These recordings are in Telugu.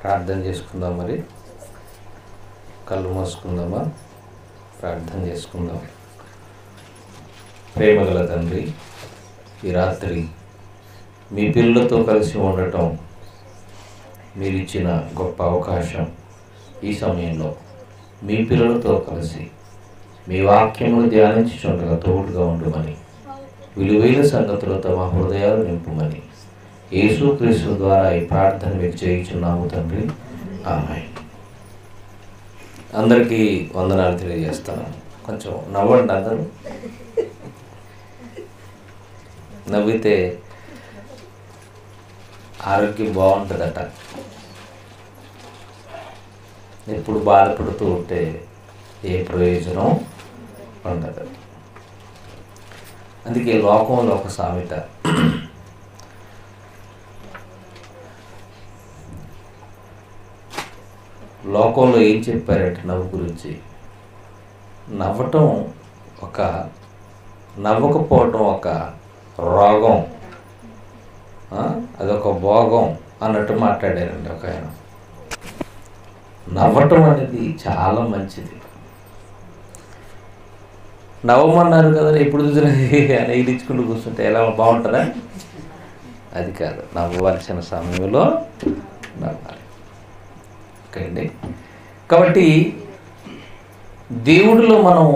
ప్రార్థన చేసుకుందాం. మరి కళ్ళు మూసుకుందామా? ప్రార్థన చేసుకుందాం. ప్రేమగల తండ్రి, ఈ రాత్రి మీ పిల్లలతో కలిసి ఉండటం మీరిచ్చిన గొప్ప అవకాశం. ఈ సమయంలో మీ పిల్లలతో కలిసి మీ వాక్యమును ధ్యానించుచుండగా తోడుగా ఉండమని, విలువైన సంగతులతో మా హృదయాలు నింపుమని యేసుక్రీస్తు ద్వారా ఈ ప్రార్థన మీకు చేయించున్నాము తండ్రి. ఆమేన్. అందరికీ వందనాలు తెలియజేస్తాను. కొంచెం నవ్వండి అందరూ. నవ్వితే ఆరోగ్యం బాగుంటుందట. ఎప్పుడు బాధపడుతూ ఉంటే ఏ ప్రయోజనం ఉండదు. అందుకే లోకంలో ఒక సామెత, లోకంలో ఏం చెప్పారంటే నవ్వు గురించి, నవ్వకపోవటం ఒక రోగం, అదొక భోగం అన్నట్టు మాట్లాడారండి ఒక ఆయన. నవ్వటం అనేది చాలా మంచిది. నవ్వమన్నారు కదా, ఎప్పుడు చూసినా అని ఇచ్చుకుంటూ కూర్చుంటే ఎలా బాగుంటుందా? అది కాదు, నవ్వవలసిన సమయంలో నవ్వాలి. ఓకే అండి. కాబట్టి దేవుడిలో మనం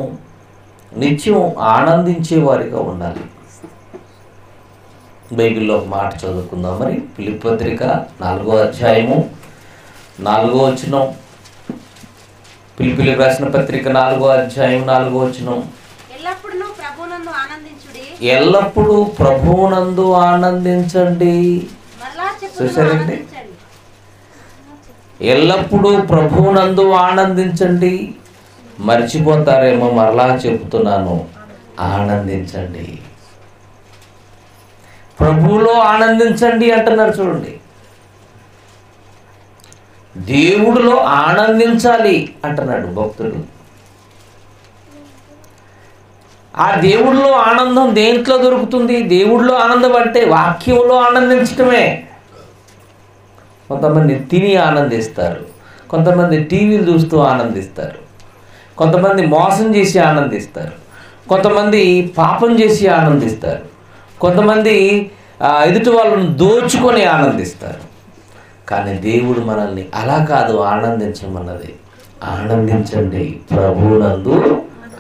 నిత్యం ఆనందించే వారిగా ఉండాలి. బైబిల్లో ఒక మాట చదువుకుందాం. మరి ఫిలిప్పీ పత్రిక 4వ అధ్యాయము 4వ వచనం. ఫిలిప్పీలకు రాసిన పత్రిక 4వ అధ్యాయం 4వ వచనం. ఎల్లప్పుడూ ప్రభువునందు ఆనందించండి. చూసారండి, ఎల్లప్పుడూ ప్రభువునందు ఆనందించండి. మర్చిపోతారేమో, మరలా చెబుతున్నాను, ఆనందించండి. ప్రభువులో ఆనందించండి అంటున్నారు. చూడండి, దేవుడిలో ఆనందించాలి అంటున్నాడు భక్తుడు. ఆ దేవుడిలో ఆనందం దేంట్లో దొరుకుతుంది? దేవుడిలో ఆనందం అంటే వాక్యంలో ఆనందించటమే. కొంతమంది తిని ఆనందిస్తారు, కొంతమంది టీవీలు చూస్తూ ఆనందిస్తారు, కొంతమంది మోసం చేసి ఆనందిస్తారు, కొంతమంది పాపం చేసి ఆనందిస్తారు, కొంతమంది ఎదుటి వాళ్ళను దోచుకొని ఆనందిస్తారు. కానీ దేవుడు మనల్ని అలా కాదు ఆనందించమన్నది. ఆనందించండి, ప్రభువునందు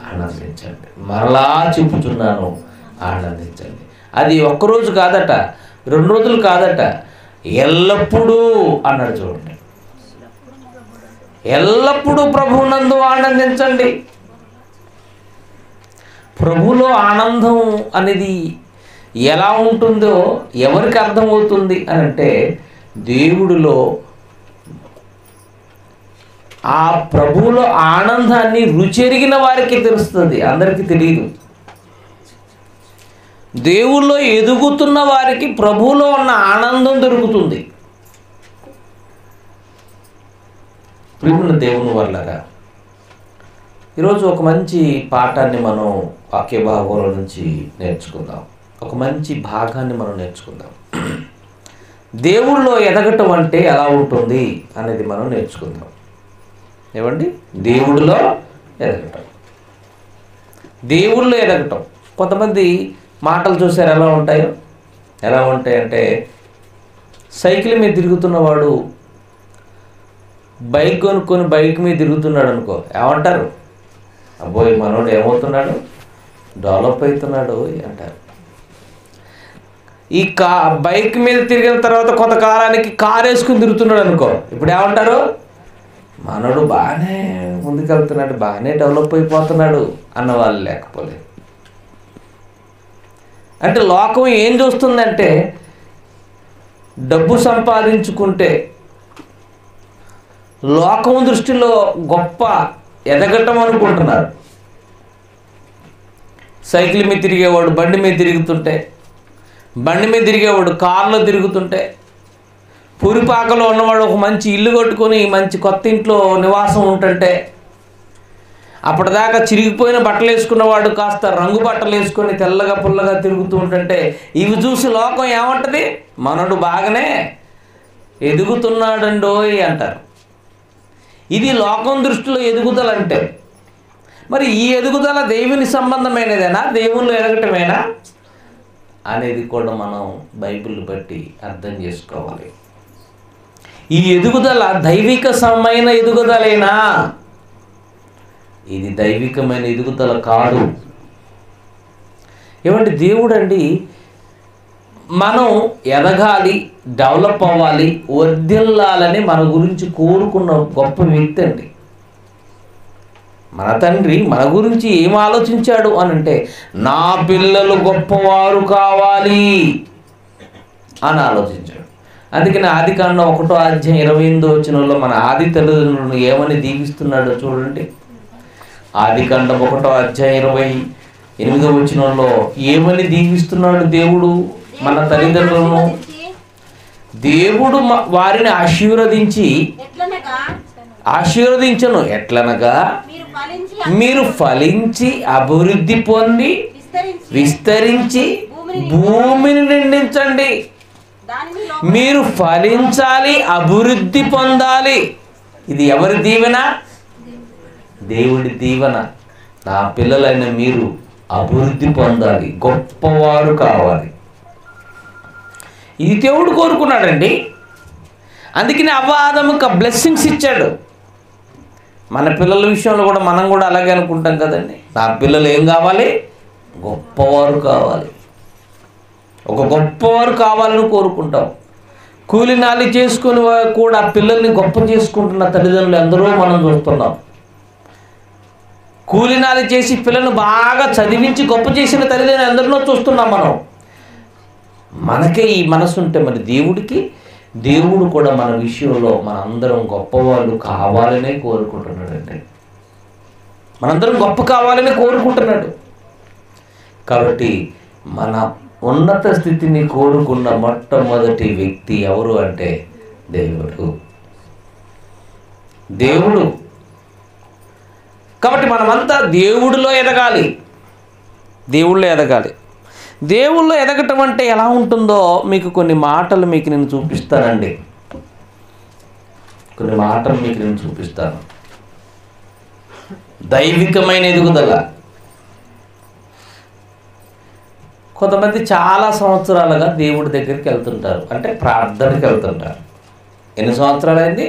ఆనందించండి. మరలా చెప్పుచున్నాను, ఆనందించండి. అది ఒక్కరోజు కాదట, 2 రోజులు కాదట, ఎల్లప్పుడూ అన్నాడు. చూడండి, ఎల్లప్పుడూ ప్రభువునందు ఆనందించండి. ప్రభువులో ఆనందం అనేది ఎలా ఉంటుందో ఎవరికి అర్థమవుతుంది అని అంటే, దేవుడిలో ఆ ప్రభువులో ఆనందాన్ని రుచెరిగిన వారికి తెలుస్తుంది, అందరికీ తెలియదు. దేవుల్లో ఎదుగుతున్న వారికి ప్రభువులో ఉన్న ఆనందం దొరుకుతుంది. ప్రియమైన దేవుని వల్లగా ఈరోజు ఒక మంచి పాఠాన్ని మనం వాక్య భాగంలో నుంచి నేర్చుకుందాం. ఒక మంచి భాగాన్ని మనం నేర్చుకుందాం. దేవుళ్ళో ఎదగటం అంటే ఎలా ఉంటుంది అనేది మనం నేర్చుకుందాం. ఏమండి, దేవుడిలో ఎదగటం, దేవుళ్ళో ఎదగటం. కొంతమంది మాటలు చూసారు ఎలా ఉంటాయంటే, సైకిల్ మీద తిరుగుతున్నవాడు బైక్ కొనుక్కొని బైక్ మీద తిరుగుతున్నాడు అనుకో, ఏమంటారు? అబ్బోయ్ మనోడు ఏమవుతున్నాడు, డెవలప్ అవుతున్నాడు అంటారు. ఈ బైక్ మీద తిరిగిన తర్వాత కొంతకాలానికి కారు వేసుకుని తిరుగుతున్నాడు అనుకో, ఇప్పుడు ఏమంటారు? మనోడు బాగానే ముందుకెళ్తున్నాడు, బాగానే డెవలప్ అయిపోతున్నాడు అన్న వాళ్ళు లేకపోలేదు. అంటే లోకం ఏం చూస్తుందంటే, డబ్బు సంపాదించుకుంటే లోకం దృష్టిలో గొప్ప ఎదగటం అనుకుంటున్నారు. సైకిల్ మీద తిరిగేవాడు బండి మీద తిరుగుతుంటే, బండి మీద తిరిగేవాడు కారులో తిరుగుతుంటే, పురిపాకలో ఉన్నవాడు ఒక మంచి ఇల్లు కట్టుకొని మంచి కొత్త ఇంట్లో నివాసం ఉంటుంటే, అప్పటిదాకా చిరిగిపోయిన బట్టలు వేసుకున్నవాడు కాస్త రంగు బట్టలు వేసుకొని తెల్లగా పుల్లగా తిరుగుతూ ఉంటుంటే, ఇవి చూసి లోకం ఏమంటది? మనడు బాగానే ఎదుగుతున్నాడండోయ్ అంటారు. ఇది లోకం దృష్టిలో ఎదుగుదల అంటే. మరి ఈ ఎదుగుదల దేవుని సంబంధమైనదేనా, దేవుళ్ళు ఎదగటమేనా అనేది కూడా మనం బైబిల్ బట్టి అర్థం చేసుకోవాలి. ఈ ఎదుగుదల దైవిక సమైన ఎదుగుదలేనా? ఇది దైవికమైన ఎదుగుదల కాదు. ఏమంటే దేవుడు అండి మనం ఎదగాలి, డెవలప్ అవ్వాలి, వర్ధిల్లాలని మన గురించి కోరుకున్న గొప్ప వ్యక్తి అండి. మన తండ్రి మన గురించి ఏం ఆలోచించాడు అని అంటే, నా పిల్లలు గొప్పవారు కావాలి అని ఆలోచించాడు. అందుకని ఆదికాండం 1:28 మన ఆది తల్లిదండ్రులను ఏమని దీవిస్తున్నాడో చూడండి. ఆదికాండం 1:28 ఏమని దీవిస్తున్నాడు దేవుడు మన తల్లిదండ్రులను? దేవుడు వారిని ఆశీర్వదించను ఎట్లనగా, మీరు ఫలించి అభివృద్ధి పొంది విస్తరించి భూమిని నిండించండి. మీరు ఫలించాలి, అభివృద్ధి పొందాలి. ఇది ఎవరి దీవెన? దేవుడి దీవెన. నా పిల్లలైన మీరు అభివృద్ధి పొందాలి, గొప్పవారు కావాలి. ఇది దేవుడు కోరుకున్నాడండి. అందుకని ఆదాముకు బ్లెస్సింగ్స్ ఇచ్చాడు. మన పిల్లల విషయంలో కూడా మనం కూడా అలాగే అనుకుంటాం కదండి. నా పిల్లలు ఏం కావాలి? గొప్పవారు కావాలి. ఒక గొప్పవారు కావాలని కోరుకుంటాం. కూలినాలి చేసుకుని కూడా పిల్లల్ని గొప్ప చేసుకుంటున్న తల్లిదండ్రులు ఎందరో మనం చూస్తున్నాం. కూలినాలి చేసి పిల్లల్ని బాగా చదివించి గొప్ప చేసిన తల్లిదండ్రులు ఎందరినో చూస్తున్నాం మనం. మనకే ఈ మనసు ఉంటే మరి దేవుడు కూడా మన విషయంలో మనందరం గొప్పవాళ్ళు కావాలనే కోరుకుంటున్నాడండి. మనందరం గొప్ప కావాలనే కోరుకుంటున్నాడు. కాబట్టి మన ఉన్నత స్థితిని కోరుకున్న మొట్టమొదటి వ్యక్తి ఎవరు అంటే దేవుడు. కాబట్టి మనమంతా దేవుడిలో ఎదగాలి. దేవుళ్ళో ఎదగటం అంటే ఎలా ఉంటుందో మీకు కొన్ని మాటలు నేను చూపిస్తానండి. దైవికమైన ఎదుగుదల. కొంతమంది చాలా సంవత్సరాలుగా దేవుడి దగ్గరికి వెళ్తుంటారు, అంటే ప్రార్థనకి వెళ్తుంటారు. ఎన్ని సంవత్సరాలు అయింది?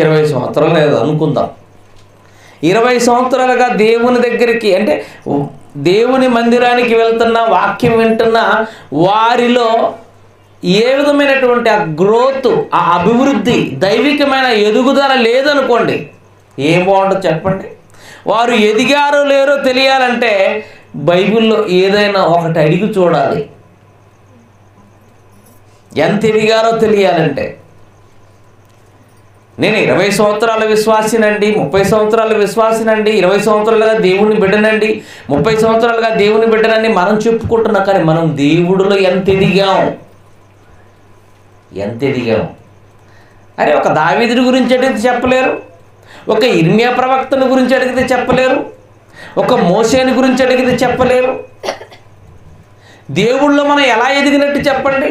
20 సంవత్సరాలు లేదు అనుకుందాం. 20 సంవత్సరాలుగా దేవుని దగ్గరికి, అంటే దేవుని మందిరానికి వెళ్తున్న, వాక్యం వింటున్న వారిలో ఏ విధమైనటువంటి ఆ గ్రోత్, ఆ అభివృద్ధి, దైవికమైన ఎదుగుదల లేదనుకోండి, ఏం బాగుంటుందో చెప్పండి. వారు ఎదిగారో లేరో తెలియాలంటే బైబిల్లో ఏదైనా ఒకటి అడిగి చూడాలి. ఎంత ఎదిగారో తెలియాలంటే. నేను 20 సంవత్సరాల విశ్వాసినండి, 30 సంవత్సరాల విశ్వాసినండి, 20 సంవత్సరాలుగా దేవుని బిడ్డనండి, 30 సంవత్సరాలుగా దేవుని బిడ్డనండి మనం చెప్పుకుంటున్నాం. కానీ మనం దేవుడిలో ఎంత ఎదిగాం? అరే, ఒక దావీదుడి గురించి అడిగితే చెప్పలేరు, ఒక ఇర్మియా ప్రవక్తని గురించి అడిగితే చెప్పలేరు, ఒక మోషేని గురించి అడిగితే చెప్పలేరు. దేవుళ్ళో మనం ఎలా ఎదిగినట్టు చెప్పండి?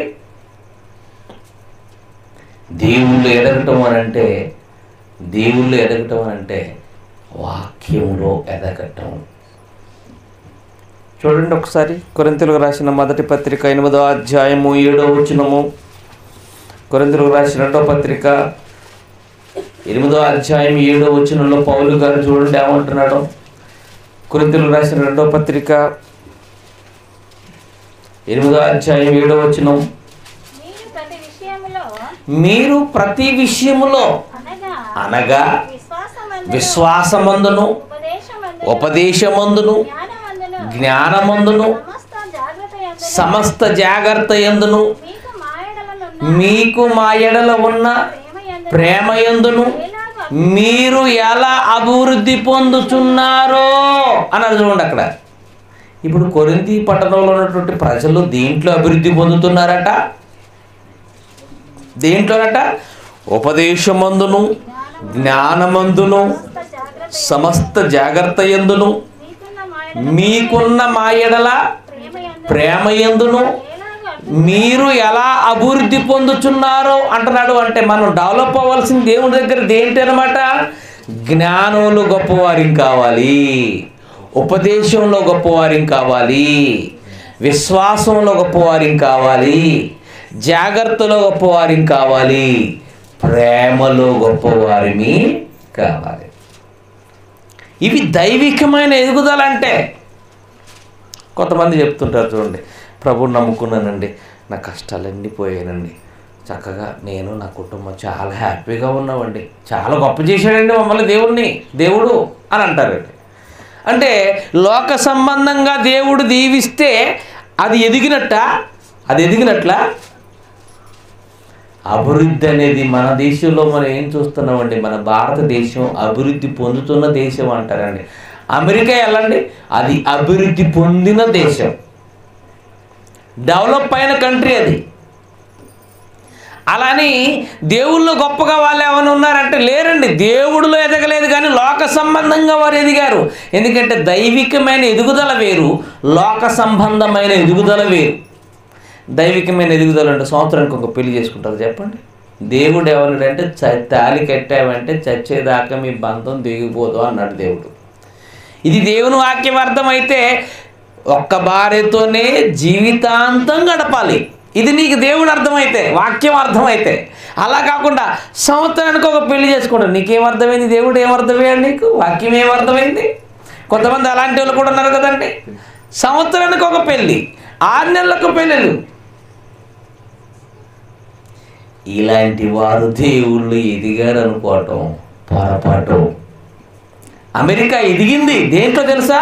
దేవుళ్ళు ఎదగటం అనంటే వాక్యంలో ఎదగటం. చూడండి ఒకసారి కొరింథీయులకు రాసిన మొదటి పత్రిక 8:7 కొరింథీయులకు రాసిన 2వ పత్రిక 8:7 పౌలు గారు చూడండి ఏమంటున్నాడు. కొరింథీయులకు రాసిన 2వ పత్రిక 8:7 మీరు ప్రతి విషయములో అనగా విశ్వాసమందును, ఉపదేశమందును, జ్ఞానమందును, సమస్త జాగ్రత్త యందును, మీకు మా ఎడల ఉన్న ప్రేమయందును మీరు ఎలా అభివృద్ధి పొందుతున్నారో అన్నారు. చూడండి అక్కడ. ఇప్పుడు కొరింథీ పట్టణంలో ఉన్నటువంటి ప్రజలు దేంట్లో అభివృద్ధి పొందుతున్నారట? దేంట్లోనట? ఉపదేశమందును, జ్ఞానమందును, సమస్త జాగ్రత్త యందును, మీకున్న మా ఎడల ప్రేమయందును మీరు ఎలా అభివృద్ధి పొందుతున్నారో అంటున్నాడు. అంటే మనం డెవలప్ అవ్వాల్సిన దేవుడి దగ్గర దేంటి అనమాట? జ్ఞానంలో గొప్పవారిం కావాలి, ఉపదేశంలో గొప్పవారిం కావాలి, విశ్వాసంలో గొప్పవారిం కావాలి, జాగ్రత్తలో గొప్పవారిం కావాలి, ప్రేమలో గొప్పవారిమి కావాలి. ఇవి దైవికమైన ఎదుగుదల. అంటే కొంతమంది చెప్తుంటారు, చూడండి, ప్రభువుని నమ్ముకున్నానండి, నా కష్టాలన్నీ పోయానండి, చక్కగా నేను నా కుటుంబం చాలా హ్యాపీగా ఉన్నామండి, చాలా గొప్ప చేశాడండి మమ్మల్ని దేవుడు అని అంటారండి. అంటే లోక సంబంధంగా దేవుడు దీవిస్తే అది ఎదిగినట్ల అభివృద్ధి అనేది మన దేశంలో మనం ఏం చూస్తున్నామండి? మన భారతదేశం అభివృద్ధి పొందుతున్న దేశం అంటారండి. అమెరికా వెళ్ళండి, అది అభివృద్ధి పొందిన దేశం, డెవలప్ అయిన కంట్రీ అది. అలాని దేవుళ్ళు గొప్పగా వాళ్ళు ఏమైనా ఉన్నారంటే లేరండి. దేవుడిలో ఎదగలేదు, కానీ లోక సంబంధంగా వారు ఎదిగారు. ఎందుకంటే దైవికమైన ఎదుగుదల వేరు, లోక సంబంధమైన ఎదుగుదల వేరు. దైవికమైన ఎదుగుదల అంటే సంవత్సరానికి ఒక పెళ్లి చేసుకుంటారు. చెప్పండి, దేవుడు ఏమన్నాడంటే తాళి కట్టావంటే చచ్చేదాకా మీ బంధం దిగిపోదు అన్నాడు దేవుడు. ఇది దేవుని వాక్యం అర్థమైతే ఒక్క భార్యతోనే జీవితాంతం గడపాలి. ఇది నీకు దేవుడు అర్థమైతే, వాక్యం అర్థమైతే. అలా కాకుండా సంవత్సరానికి ఒక పెళ్లి చేసుకుంటాడు. నీకేమర్థమైంది? దేవుడు ఏమర్థమయ్యాడు నీకు? వాక్యం ఏమర్థమైంది? కొంతమంది అలాంటి వాళ్ళు కూడా ఉన్నారు కదండి. సంవత్సరానికి ఒక పెళ్ళి, 6 నెలలకు పెళ్ళిళ్ళు. ఇలాంటి వారు దేవుళ్ళు ఎదిగారు అనుకోవటం పొరపాటు. అమెరికా ఎదిగింది దేంట్లో తెలుసా?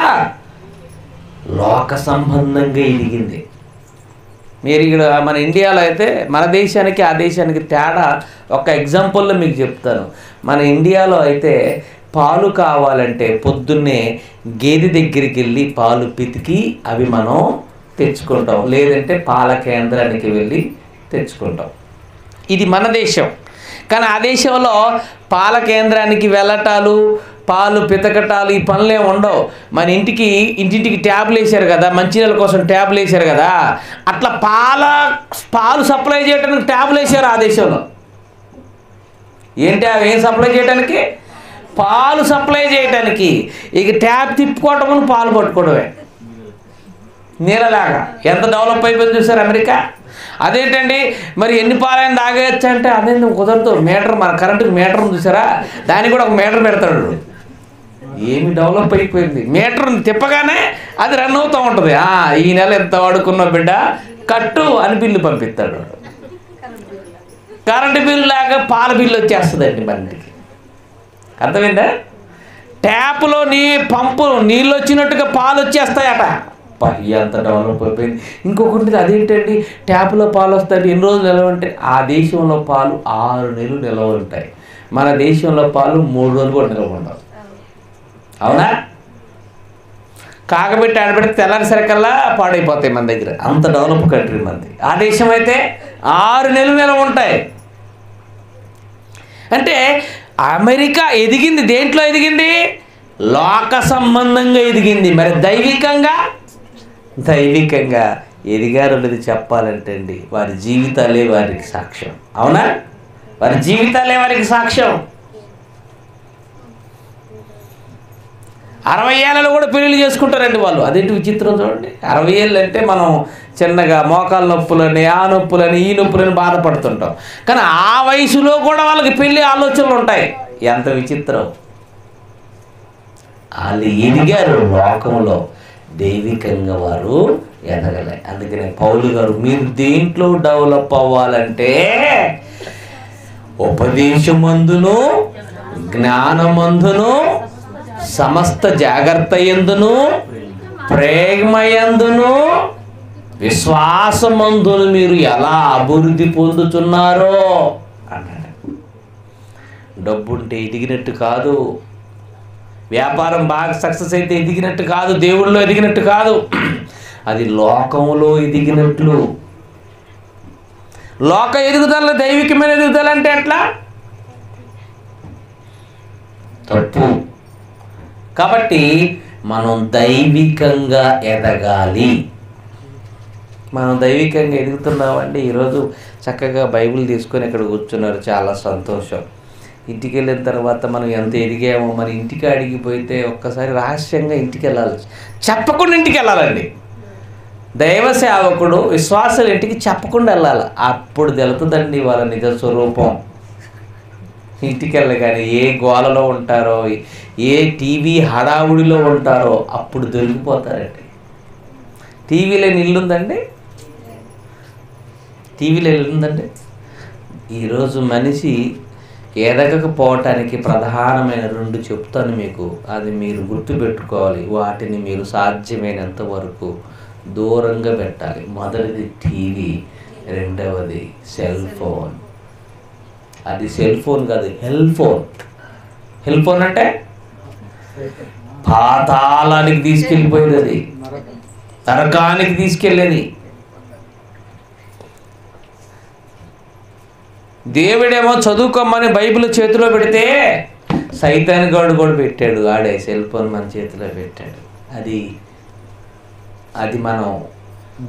లోక సంబంధంగా ఎదిగింది. మీరు ఇక్కడ మన ఇండియాలో అయితే మన దేశానికి ఆ దేశానికి తేడా ఒక ఎగ్జాంపుల్లో మీకు చెప్తాను. మన ఇండియాలో అయితే పాలు కావాలంటే పొద్దున్నే గేదె దగ్గరికి వెళ్ళి పాలు పితికి అవి మనం తెచ్చుకుంటాం, లేదంటే పాల కేంద్రానికి వెళ్ళి తెచ్చుకుంటాం. ఇది మన దేశం. కానీ ఆ దేశంలో పాల కేంద్రానికి వెళ్ళటాలు, పాలు పితకటాలు, ఈ పనులే ఉండవు. మన ఇంటింటికి ట్యాబ్లు వేశారు కదా, మంచినీళ్ళ కోసం ట్యాబ్లు వేశారు కదా, అట్లా పాలు సప్లై చేయడానికి ట్యాబ్లు వేశారు ఆ దేశంలో. ఏంటి ఏం సప్లై చేయడానికి? పాలు సప్లై చేయడానికి. ఇక ట్యాబ్ తిప్పుకోవటం, పాలు పట్టుకోవడమే నీళ్ళలాగా. ఎంత డెవలప్ అయిపోయింది చూసారు అమెరికా. అదేంటండి మరి ఎన్ని పాలైనా తాగేయచ్చు అంటే అదేంటి కుదరదు. మీటర్, మన కరెంటుకి మీటర్ చూసారా, దానికి కూడా ఒక మీటర్ పెడతాడు. ఏమి డెవలప్ అయిపోయింది. మీటర్ తిప్పగానే అది రన్ అవుతూ ఉంటుంది. ఈ నెల ఎంత వాడుకున్న బిడ్డ కట్టు అని బిల్లు పంపిస్తాడు. కరెంటు బిల్లు లాగా పాల బిల్లు వచ్చేస్తుందండి మన ఇంటికి. అర్థమైందా? ట్యాప్లో పంపు నీళ్ళు వచ్చినట్టుగా పాలు వచ్చేస్తాయట. ఎంత డెవలప్ అయిపోయింది. ఇంకొకటి అదేంటండి, ట్యాప్లో పాలు వస్తాయి, ఎన్ని రోజులు నిలవ ఉంటాయి? ఆ దేశంలో పాలు 6 నెలలు నిలవ ఉంటాయి. మన దేశంలో పాలు 3 రోజులు కూడా నిలవ ఉండవు. అవునా? కాకబెట్టి ఆడబెడితే తెల్లారిసరికల్లా పాడైపోతాయి మన దగ్గర. అంత డెవలప్ కంట్రీ మనది. ఆ దేశం అయితే 6 నెలలు నిలవ ఉంటాయి. అంటే అమెరికా ఎదిగింది దేంట్లో ఎదిగింది? లోక సంబంధంగా ఎదిగింది. మరి దైవికంగా ఎదిగారు అనేది చెప్పాలంటే అండి వారి జీవితాలే వారికి సాక్ష్యం. అవునా? వారి జీవితాలే వారికి సాక్ష్యం. 60 ఏళ్ళలో కూడా పెళ్ళిళ్ళు చేసుకుంటారండి వాళ్ళు. అదేంటి విచిత్రం చూడండి. 60 ఏళ్ళు అంటే మనం చిన్నగా మోకాల నొప్పులని, ఆ నొప్పులని, ఈ నొప్పులని బాధపడుతుంటాం. కానీ ఆ వయసులో కూడా వాళ్ళకి పెళ్ళి ఆలోచనలు ఉంటాయి. ఎంత విచిత్రం. వాళ్ళు ఎదిగారు లోకంలో, దైవికంగా వారు ఎదగలే. అందుకనే పౌలు గారు మీరు దేంట్లో డెవలప్ అవ్వాలంటే ఉపదేశమందును, జ్ఞానమందును, సమస్త జాగ్రత్త యందును, ప్రేమయందును, విశ్వాసమందును మీరు ఎలా అభివృద్ధి పొందుతున్నారో అన్నాడు. డబ్బుంటే ఎదిగినట్టు కాదు, వ్యాపారం బాగా సక్సెస్ అయితే ఎదిగినట్టు కాదు, దేవుళ్ళలో ఎదిగినట్టు కాదు, అది లోకంలో ఎదిగినట్లు. లోక ఎదుగుదల దైవికమైన ఎదుగుదల అంటే ఎట్లా? తప్పు. కాబట్టి మనం దైవికంగా ఎదగాలి. మనం దైవికంగా ఎదుగుతున్నామండి. ఈరోజు చక్కగా బైబిల్ తీసుకొని ఇక్కడ కూర్చున్నారు, చాలా సంతోషం. ఇంటికి వెళ్ళిన తర్వాత మనం ఎంత ఎదిగామో, మరి ఇంటికి అడిగిపోతే ఒక్కసారి రహస్యంగా ఇంటికి వెళ్ళాలి, చెప్పకుండా ఇంటికి వెళ్ళాలండి. దైవ సేవకుడు విశ్వాసాలు ఇంటికి చెప్పకుండా వెళ్ళాలి, అప్పుడు తెలుతుందండి వాళ్ళ నిజ స్వరూపం. ఇంటికి వెళ్ళగానే ఏ గోలలో ఉంటారో, ఏ టీవీ హడావుడిలో ఉంటారో అప్పుడు దొరికిపోతారండి. టీవీలో ఇల్లుందండి, టీవీలో ఇల్లుందండి. ఈరోజు మనిషి ఎదగకపోవటానికి ప్రధానమైన 2 చెప్తాను మీకు, అది మీరు గుర్తుపెట్టుకోవాలి. వాటిని మీరు సాధ్యమైనంత వరకు దూరంగా పెట్టాలి. మొదటిది టీవీ, రెండవది సెల్ ఫోన్. అది సెల్ ఫోన్ కాదు, హెల్ ఫోన్. హెల్ ఫోన్ అంటే పాతాళానికి తీసుకెళ్ళిపోయేది, అది నరకానికి తీసుకెళ్ళేది. దేవుడేమో చదువుకోమని బైబిల్ చేతిలో పెడితే సైతాన్ గాడు కూడా పెట్టాడు, ఆడే సెల్ ఫోన్ మన చేతిలో పెట్టాడు. అది మనం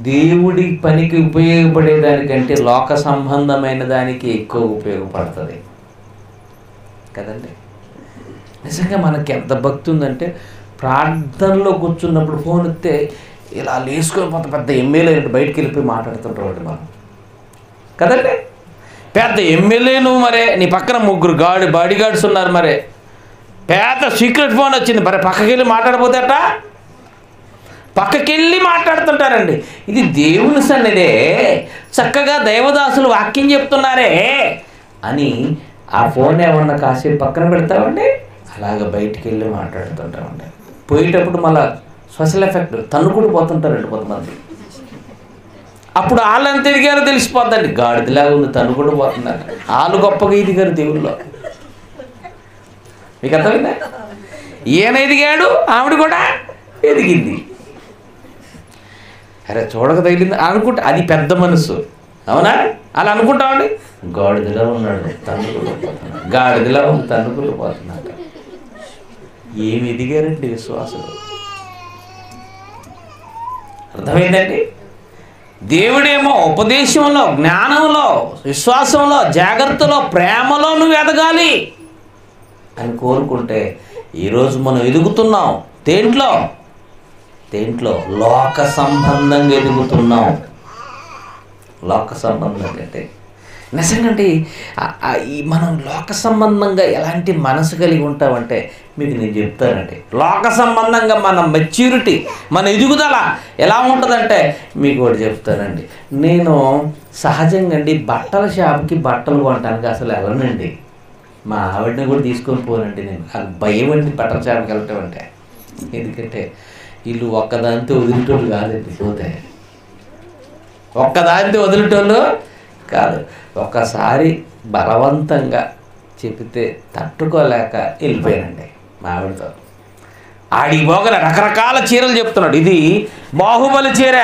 దేవుడి పనికి ఉపయోగపడేదానికంటే లోక సంబంధమైన దానికి ఎక్కువ ఉపయోగపడుతుంది కదండి. నిజంగా మనకి ఎంత భక్తి ఉందంటే, ప్రార్థనలో కూర్చున్నప్పుడు ఫోన్ వస్తే ఇలా లేసుకొని పెద్ద ఎమ్మెల్యే బయటికి వెళ్ళిపోయి మాట్లాడుతుంటాడు మనం కదండి. పెద్ద ఎమ్మెల్యే నువ్వు, మరే నీ పక్కన 3 బాడీ గార్డ్స్ ఉన్నారు, మరే పెద్ద సీక్రెట్ ఫోన్ వచ్చింది, మరి పక్కకి వెళ్ళి మాట్లాడిపోతేట పక్కకెళ్ళి మాట్లాడుతుంటారండి. ఇది దేవుని సన్నిధే, చక్కగా దైవదాసులు వాక్యం చెప్తున్నారే అని ఆ ఫోన్ ఏమన్నా కాసేపు పక్కన పెడతామండి, అలాగ బయటికి వెళ్ళి మాట్లాడుతుంటామండి. పోయేటప్పుడు మళ్ళీ స్పెషల్ ఎఫెక్ట్ తన్నుకుంటూ పోతుంటారండి కొంతమంది. అప్పుడు వాళ్ళని తిరిగారో తెలిసిపోద్దండి, గాడిదలాగా ఉంది తన్నుకుంటూ పోతున్నారు, వాళ్ళు గొప్పగా ఎదిగారు దేవుల్లో. మీకు అర్థమైందా? ఈయన ఎదిగాడు, ఆవిడ కూడా ఎదిగింది. అరే చూడక తగిలింది అనుకుంటా, అది పెద్ద మనసు, అవునా? అలా అనుకుంటామండి. గాడిదలా ఉన్నాడు తన్నుకుంటూ పోతున్నాడు, గాడిదలా ఉంది తన్నుకుంటూ పోతున్నాడు. ఏమి ఎదిగారండి విశ్వాసులు, అర్థమైందండి? దేవుడేమో ఉపదేశంలో, జ్ఞానంలో, విశ్వాసంలో, జాగ్రత్తలో, ప్రేమలో నువ్వు ఎదగాలి అని కోరుకుంటే ఈరోజు మనం ఎదుగుతున్నాం. దేంట్లో లోక సంబంధంగా ఎదుగుతున్నాం. లోక సంబంధంగా అంటే నిజంగా మనం లోక సంబంధంగా ఎలాంటి మనసు కలిగి ఉంటామంటే మీకు నేను చెప్తానండి. లోక సంబంధంగా మన మెచ్యూరిటీ, మన ఎదుగుదల ఎలా ఉంటుందంటే మీకు ఒకటి చెప్తానండి. నేను సహజంగా అండి బట్టల షాప్కి బట్టలు కొనడానికి అసలు వెళ్ళనండి. మా ఆవిడని కూడా తీసుకొని పోనండి. నేను నాకు భయం అండి బట్టల షాప్కి వెళ్ళటం అంటే. ఎందుకంటే వీళ్ళు ఒక్కదానితో వదిలేటోళ్ళు కాదండి, పోతే ఒక్కదానితో వదిలేటోళ్ళు కాదు. ఒక్కసారి బలవంతంగా చెబితే తట్టుకోలేక వెళ్ళిపోయానండి మా ఆవిడతో. ఆడికి పోగల రకరకాల చీరలు చెప్తున్నాడు. ఇది బాహుబలి చీర,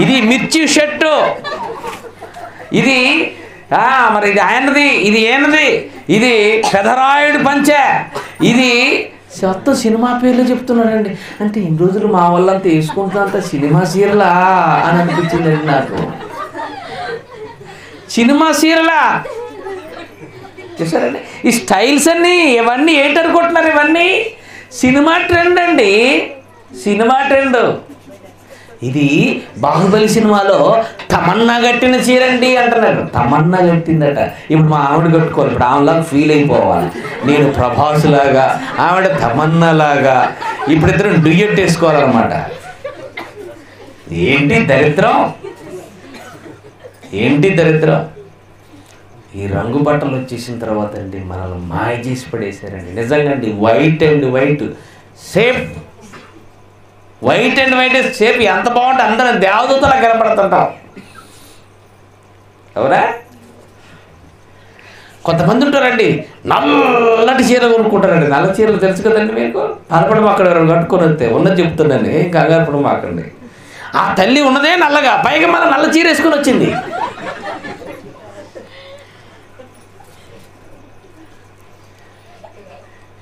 ఇది మిర్చి షర్టు, ఇది మరి ఇది ఆయనది, ఇది ఏనది, ఇది పెదరాయుడు పంచె, ఇది మొత్తం సినిమా పేర్లు చెప్తున్నాడండి. అంటే ఇన్ని రోజులు మా వాళ్ళంతా వేసుకుంటున్నంత సినిమా చీరలా అని అనిపించిందండి నాకు. సినిమా చీరలా చూసారండి? ఈ స్టైల్స్ అన్నీ ఇవన్నీ ఏంటనుకుంటున్నారు? ఇవన్నీ సినిమా ట్రెండ్ అండి, సినిమా ట్రెండ్. ఇది బాహుబలి సినిమాలో తమన్నా కట్టిన చీరండి అంటున్నారు. తమన్నా కట్టిందట. ఇప్పుడు మా ఆవిడ కట్టుకోవాలి, ఇప్పుడు ఆమెలాగా ఫీల్ అయిపోవాలి. నేను ప్రభాస్ లాగా, ఆవిడ తమన్నా లాగా, ఇప్పుడు ఇద్దరు డ్యూయట్ వేసుకోవాలన్నమాట. ఏంటి దరిద్రం, ఏంటి దరిద్రం! ఈ రంగు బట్టలు వచ్చేసిన తర్వాత అండి మనల్ని మాయ చేసి పడేశారండి. నిజంగా అండి, white and white safe, white and white safe ఎంత బాగుంటే అందరం దేవదూతలా కనపడుతుంటాం, అవునా? కొంతమంది ఉంటారండి నల్లటి చీర కొనుక్కుంటారండి. నల్ల చీరలు తెలుసు కదండి మీకు. అలపడం అక్కడ కట్టుకొని వస్తే ఉన్నది చెప్తున్నాను, కంగారపడం మాకండి. ఆ తల్లి ఉన్నదే నల్లగా, పైగా మన నల్ల చీర వేసుకొని వచ్చింది.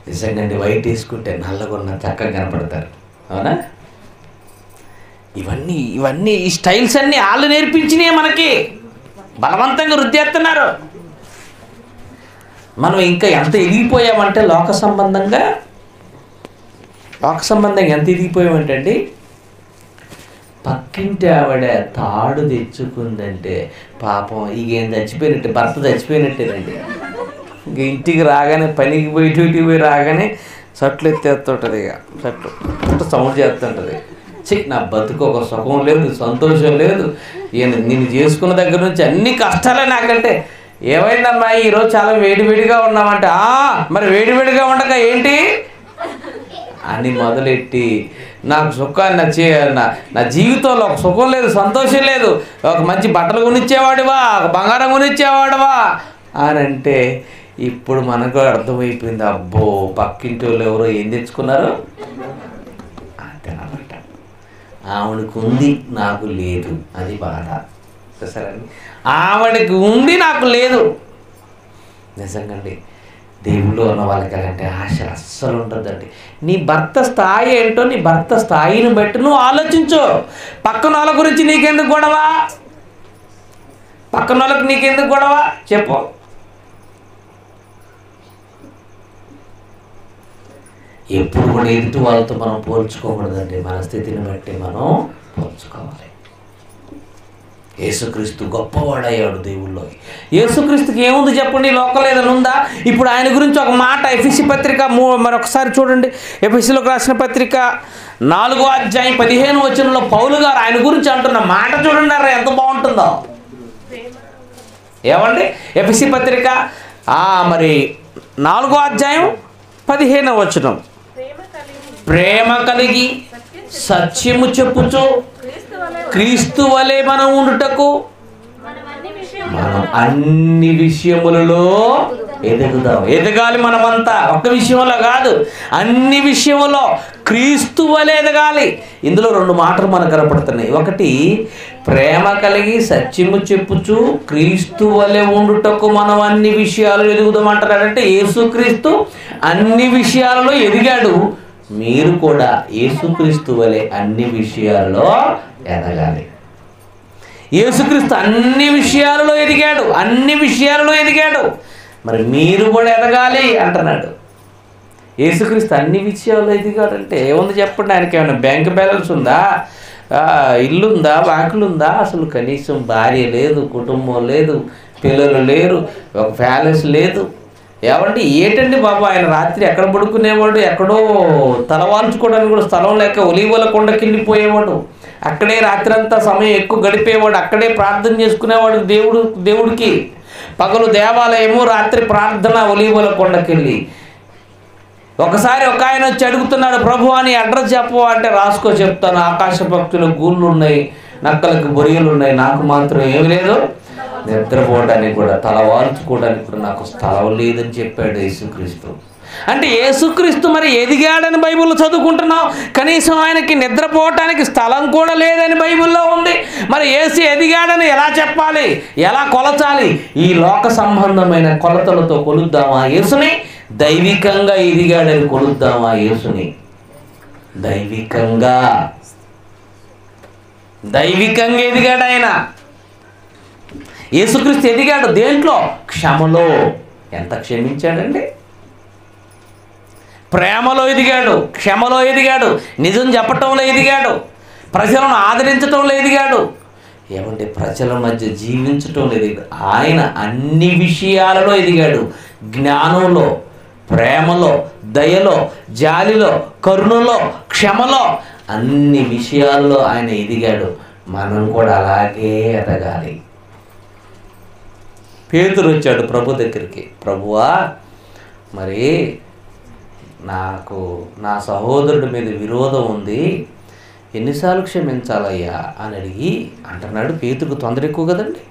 నిజంగా అండి వైట్ వేసుకుంటే నల్లగా ఉన్న చక్కగా కనపడతారు, అవునా? ఇవన్నీ ఈ స్టైల్స్ అన్నీ వాళ్ళు నేర్పించినాయి, మనకి బలవంతంగా వృద్ధేస్తున్నారు. మనం ఇంకా ఎంత ఎదిగిపోయామంటే లోక సంబంధంగా ఎంత ఎదిగిపోయామంటే అండి, పక్కింటి ఆవిడ తాడు తెచ్చుకుందంటే పాపం ఇకేం చచ్చిపోయినట్టే, భర్త చచ్చిపోయినట్టేనండి. ఇంక ఇంటికి రాగానే పనికి పోయి డ్యూటీకి పోయి రాగానే షర్ట్లు ఎత్తేస్తుంటుంది, ఇక షర్ట్లు సౌండ్ చేస్తుంటుంది. నా బతుకు ఒక సుఖం లేదు, సంతోషం లేదు, నేను చేసుకున్న దగ్గర నుంచి అన్ని కష్టాలే నాకంటే. ఏమైందమ్మా ఈరోజు చాలా వేడివేడిగా ఉన్నామంటే, మరి వేడివేడిగా ఉండక ఏంటి అని మొదలెట్టి నాకు సుఖాన్ని నా జీవితంలో ఒక సుఖం లేదు, సంతోషం లేదు, ఒక మంచి బట్టలు కొనిచ్చేవాడివా, ఒక బంగారం కొనిచ్చేవాడివా అని అంటే, ఇప్పుడు మనకు అర్థమైపోయింది, అబ్బో పక్కింటి వాళ్ళు ఎవరో ఏం తెచ్చుకున్నారు అంతేనమాట. ఆవిడకు ఉంది నాకు లేదు, అది బాధ. సరే, ఆవిడకి ఉంది నాకు లేదు. నిజంగాండి దేవుళ్ళు ఉన్న వాళ్ళకి అలాంటి ఆశ అస్సలు ఉంటుందండి. నీ భర్త స్థాయి ఏంటో, నీ భర్త స్థాయిని బట్టి నువ్వు ఆలోచించు. పక్కన వాళ్ళ గురించి నీకెందుకు గొడవ, పక్కన వాళ్ళకి నీకెందుకు గొడవ చెప్పు. ఎప్పుడు కూడా ఎదుటి వాళ్ళతో మనం పోల్చుకోకూడదండి, మన స్థితిని బట్టి మనం పోల్చుకోవాలి. యేసుక్రీస్తు గొప్పవాడయ్యాడు దేవుల్లో. యేసుక్రీస్తుకి ఏముంది చెప్పండి, లోకం ఏదైనా ఉందా? ఇప్పుడు ఆయన గురించి ఒక మాట ఎఫెసీ పత్రిక మరొకసారి చూడండి. ఎఫెసీలోకి రాసిన పత్రిక 4వ అధ్యాయం 15వ వచనంలో పౌలు గారు ఆయన గురించి అంటున్న మాట చూడండి, ఎంత బాగుంటుందో. ఏమండి ఎఫెసీ పత్రిక మరి 4వ అధ్యాయం 15వ వచనం, ప్రేమ కలిగి సత్యము చెప్పుచు క్రీస్తు వలె మనం ఉండుటకు మనం అన్ని విషయములలో ఎదగాలి. మనమంతా ఒక్క విషయంలో కాదు, అన్ని విషయములో క్రీస్తు వలె ఎదగాలి. ఇందులో 2 మాటలు మనకు కనపడుతున్నాయి. ఒకటి, ప్రేమ కలిగి సత్యము చెప్పుచు క్రీస్తు వలె ఉండుటకు మనం అన్ని విషయాలు ఎదుగుదామంటారంటే, యేసుక్రీస్తు అన్ని విషయాలలో ఎదిగాడు. మీరు కూడా యేసుక్రీస్తు వలె అన్ని విషయాల్లో ఎదగాలి. యేసుక్రీస్తు అన్ని విషయాలలో ఎదిగాడు, మరి మీరు కూడా ఎదగాలి అంటున్నాడు. యేసుక్రీస్తు అన్ని విషయాల్లో ఎదిగాడంటే ఏముంది చెప్పండి? ఆయనకి ఏమైనా బ్యాంక్ బ్యాలెన్స్ ఉందా, ఇల్లుందా, వాకిలుందా? అసలు కనీసం భార్య లేదు, కుటుంబం లేదు, పిల్లలు లేరు, ఒక ప్యాలెస్ లేదు. ఏమంటే ఏంటండి బాబు, ఆయన రాత్రి ఎక్కడ పడుకునేవాడు, ఎక్కడో తలవాల్చుకోవడానికి కూడా స్థలం లేక ఒలీవల కొండకి వెళ్ళిపోయేవాడు, అక్కడే రాత్రి అంతా సమయం ఎక్కువ గడిపేవాడు, అక్కడే ప్రార్థన చేసుకునేవాడు దేవుడికి. పగలు దేవాలయము, రాత్రి ప్రార్థన ఒలీవల కొండకెళ్ళి. ఒకసారి ఒక ఆయన వచ్చి అడుగుతున్నాడు, ప్రభు అని అడ్రస్ చెప్పు అంటే, రాసుకో చెప్తాను, ఆకాశ పక్షుల గూళ్ళు ఉన్నాయి, నక్కలకు బొరియలు ఉన్నాయి, నాకు మాత్రం ఏమి లేదు, నిద్రపోవడానికి కూడా తలవాల్చుకోవడానికి కూడా నాకు స్థలం లేదని చెప్పాడు యేసుక్రీస్తు. అంటే యేసుక్రీస్తు మరి ఎదిగాడని బైబిల్లో చదువుకుంటున్నాం, కనీసం ఆయనకి నిద్రపోవటానికి స్థలం కూడా లేదని బైబిల్లో ఉంది. మరి యేసు ఎదిగాడని ఎలా చెప్పాలి, ఎలా కొలచాలి? ఈ లోక సంబంధమైన కొలతలతో కొలుద్దామా యేసుని? దైవికంగా ఎదిగాడని కొలుద్దామా యేసుని? దైవికంగా ఎదిగాడు ఆయన. యేసుక్రీస్తు ఎదిగాడు దేంట్లో? క్షమలో. ఎంత క్షమించాడండి? ప్రేమలో ఎదిగాడు, క్షమలో ఎదిగాడు, నిజం చెప్పటంలో ఎదిగాడు, ప్రజలను ఆదరించటంలో ఎదిగాడు. ఏమంటే ప్రజల మధ్య జీవించటంలో ఎదిగాడు. ఆయన అన్ని విషయాలలో ఎదిగాడు. జ్ఞానంలో, ప్రేమలో, దయలో, జాలిలో, కరుణలో, క్షమలో, అన్ని విషయాల్లో ఆయన ఎదిగాడు. మనం కూడా అలాగే ఎదగాలి. పేతురు వచ్చాడు ప్రభు దగ్గరికి, ప్రభువా మరి నాకు నా సహోదరుడి మీద విరోధం ఉంది, ఎన్నిసార్లు క్షమించాలయ్యా అని అడిగి అంటున్నాడు. పేతురుకు తొందర ఎక్కువ కదండి.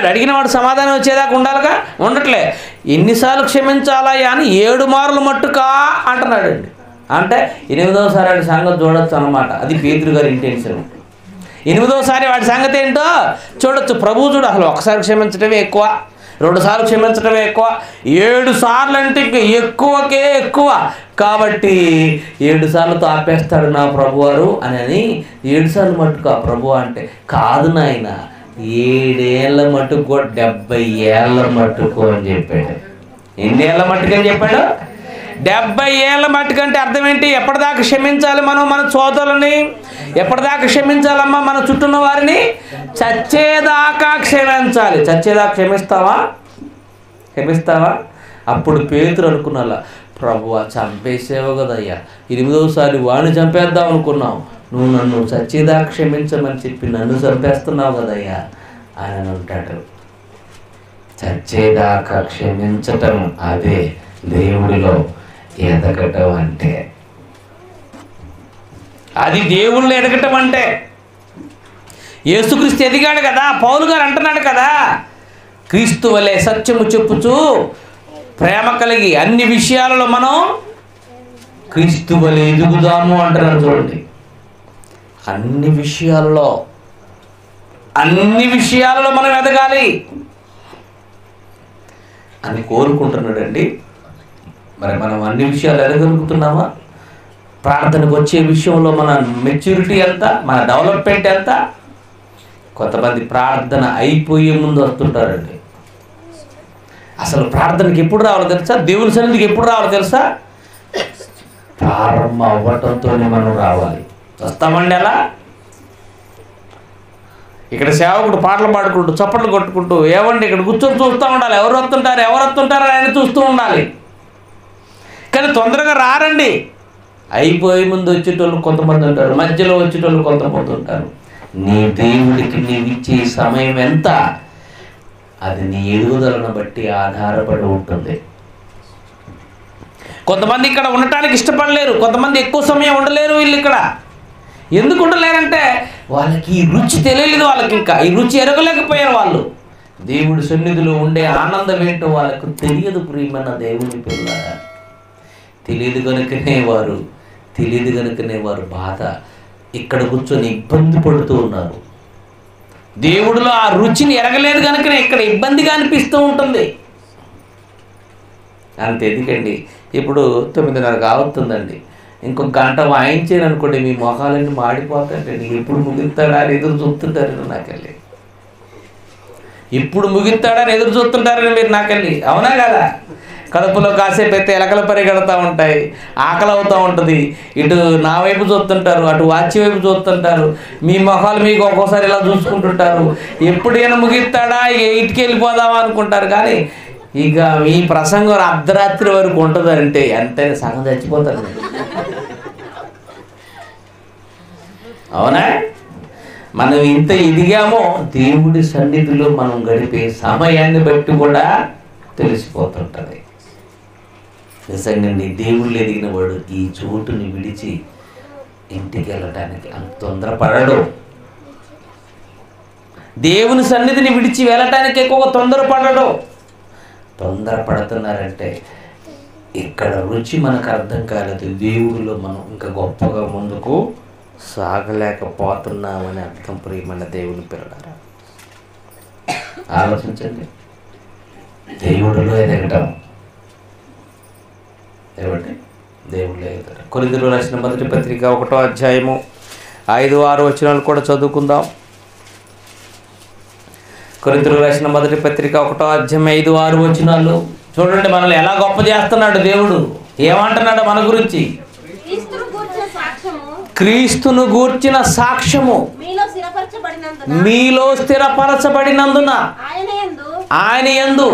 అడిగిన వాడు సమాధానం వచ్చేదాకా ఉండాలిగా, ఉండట్లే. ఎన్నిసార్లు క్షమించాలయ్యా అని 7 మార్లు మట్టుకా అంటున్నాడు అండి. అంటే 8వసారి వాడి సంగతి చూడొచ్చు అన్నమాట. అది పేతురు గారి ఇంటెన్షన్. 8వసారి వాడి సంగతి ఏంటో చూడొచ్చు. ప్రభువు చూడు, అసలు ఒకసారి క్షమించడమే ఎక్కువ, 2 సార్లు క్షమించడమే ఎక్కువ, 7 సార్లు అంటే ఇంక ఎక్కువకే ఎక్కువ. కాబట్టి 7 సార్లతో ఆపేస్తాడు నా ప్రభువారు అని 7 సార్లు మట్టుకు ఆ ప్రభు అంటే కాదు నాయన, 7 ఏళ్ళ మట్టుకు 70 ఏళ్ళ మట్టుకు అని చెప్పాడు. ఎన్ని ఏళ్ళ మట్టుకు అని చెప్పాడు? 70 ఏళ్ళ మట్టుకు. అంటే అర్థం ఏంటి? ఎప్పటిదాకా క్షమించాలి మనం మన సోదరులని? ఎప్పటిదాకా క్షమించాలమ్మా మన చుట్టూ ఉన్న వారిని? చచ్చేదాకా క్షమించాలి. చచ్చేదాకా క్షమిస్తావా? అప్పుడు పేతురు అనుకున్నా, ప్రభువా చంపేసేవు కదయ్యా, 8వసారి వాడిని చంపేద్దాం అనుకున్నావు, నువ్వు నన్ను చచ్చేదాకా క్షమించమని చెప్పి నన్ను చంపేస్తున్నావు కదయ్యా అని అంటాడు. చచ్చేదాకా క్షమించటం అదే దేవుడిలో ఎదగటం అంటే. అది దేవుళ్ళు ఎదగటం అంటే. యేసుక్రీస్తు ఎదిగాడు కదా, పౌలు గారు అంటున్నాడు కదా, క్రీస్తు వలె సత్యము చెప్పుచు ప్రేమ కలిగి అన్ని విషయాలలో మనం క్రీస్తు వలె ఎదుగుదాము అంటున్నాడు. చూడండి, అన్ని విషయాలలో మనం ఎదగాలి అని కోరుకుంటున్నాడండి. మరి మనం అన్ని విషయాలు ఎదగలుగుతున్నామా? ప్రార్థనకు వచ్చే విషయంలో మన మెచ్యూరిటీ ఎంత, మన డెవలప్మెంట్ ఎంత? కొంతమంది ప్రార్థన అయిపోయే ముందు వస్తుంటారండి. అసలు ప్రార్థనకి ఎప్పుడు రావాలో తెలుసా? దేవుని సన్నిధికి ఎప్పుడు రావాలో తెలుసా? ప్రారంభం అవ్వటంతోనే మనం రావాలి. వస్తామండి అలా? ఇక్కడ సేవకుడు పాటలు పాడుకుంటూ చప్పట్లు కొట్టుకుంటూ ఏమండి ఇక్కడ కూర్చొని చూస్తూ ఉండాలి. ఎవరు వస్తుంటారు ఆయన చూస్తూ ఉండాలి. కానీ తొందరగా రారండి. అయిపోయే ముందు వచ్చేటోళ్ళు కొంతమంది ఉంటారు, మధ్యలో వచ్చేటోళ్ళు కొంతమంది ఉంటారు. నీ దేవుడికి నీవు ఇచ్చే సమయం ఎంత, అది నీ ఎదుగుదలను బట్టి ఆధారపడి ఉంటుంది. కొంతమంది ఇక్కడ ఉండటానికి ఇష్టపడలేరు, కొంతమంది ఎక్కువ సమయం ఉండలేరు. వీళ్ళు ఇక్కడ ఎందుకు ఉండలేరంటే వాళ్ళకి ఈ రుచి తెలియలేదు. వాళ్ళకి ఇంకా ఈ రుచి ఎరగలేకపోయారు. వాళ్ళు దేవుడి సన్నిధిలో ఉండే ఆనందం ఏంటో వాళ్ళకు తెలియదు. ప్రియమైన దేవుని పిల్లలారా, తెలియదు కనుకనే వారు బాధ ఇక్కడ కూర్చొని ఇబ్బంది పడుతూ ఉన్నారు. దేవుడిలో ఆ రుచిని ఎరగలేదు కనుకనే ఇక్కడ ఇబ్బందిగా అనిపిస్తూ ఉంటుంది. అంతే. ఎందుకండి ఇప్పుడు 9:30 అవుతుందండి. ఇంకొక గంట వాయించాను అనుకోండి, మీ మొఖాలన్నీ మాడిపోతాయండి. ఎప్పుడు ముగిస్తాడా అని ఎదురు చూస్తుంటారని నాకెళ్ళి, ఇప్పుడు ముగిస్తాడని ఎదురు చూస్తుంటారని మీరు నాకెళ్ళి. అవునా కదా? కడుపులో కాసేపు అయితే ఎలకల పరిగెడతా ఉంటాయి, ఆకలి అవుతూ ఉంటుంది. ఇటు నా వైపు చూస్తుంటారు, అటు వాచి వైపు చూస్తుంటారు. మీ మొహాలు మీకు ఒక్కోసారి ఇలా చూసుకుంటుంటారు. ఎప్పుడైనా ముగిస్తాడా, ఇక ఇంటికి వెళ్ళిపోదామా అనుకుంటారు. కానీ ఇక మీ ప్రసంగం అర్ధరాత్రి వరకు ఉంటుందంటే అంతే, సగం చచ్చిపోతారు. అవునా? మనం ఇంత ఎదిగామో దేవుడి సన్నిధిలో మనం గడిపే సమయాన్ని బట్టి కూడా తెలిసిపోతుంటుంది. నిజంగా దేవుళ్ళు ఎదిగిన వాడు ఈ చోటుని విడిచి ఇంటికి వెళ్ళటానికి అంత తొందరపడడు. దేవుని సన్నిధిని విడిచి వెళ్ళటానికి ఎక్కువ తొందరపడడు. తొందరపడుతున్నారంటే ఇక్కడ రుచి మనకు అర్థం కాలేదు. దేవుడిలో మనం ఇంకా గొప్పగా ముందుకు సాగలేకపోతున్నామని అర్థం. ప్రియమైన దేవుని పిల్లలారా, ఆలోచించండి. దేవుడిలో ఎదగటం దేవుడిలో ఎదగటం. కొరింథీయులకు రాసిన మొదటి పత్రిక 1వ అధ్యాయము 5-6 వచనాలు కూడా చదువుకుందాం. కొరింథీయులకు రాసిన మొదటి పత్రిక 1వ అధ్యాయం 5-6 వచనాలు చూడండి. మనల్ని ఎలా గొప్ప చేస్తున్నాడు దేవుడు. ఏమంటున్నాడు మన గురించి? క్రీస్తును గూర్చిన సాక్ష్యము మీలో స్థిరపరచబడినందున ఆయన యందు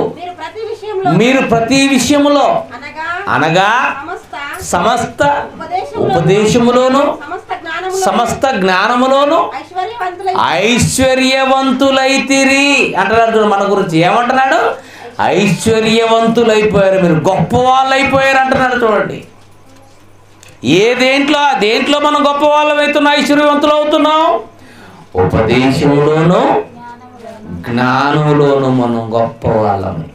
మీరు ప్రతి విషయములో అనగా సమస్త ఉపదేశములోను సమస్త జ్ఞానములోను ఐశ్వర్యవంతులైతిరి అంటున్నాడు మన గురించి. ఏమంటున్నాడు? ఐశ్వర్యవంతులైపోయారు, మీరు గొప్ప వాళ్ళు అయిపోయారు అంటున్నాడు. చూడండి, దేంట్లో మనం గొప్ప వాళ్ళం అవుతున్నాం, ఐశ్వర్యవంతులు అవుతున్నాం? ఉపదేశంలోను జ్ఞానంలోను మనం గొప్ప వాళ్ళని.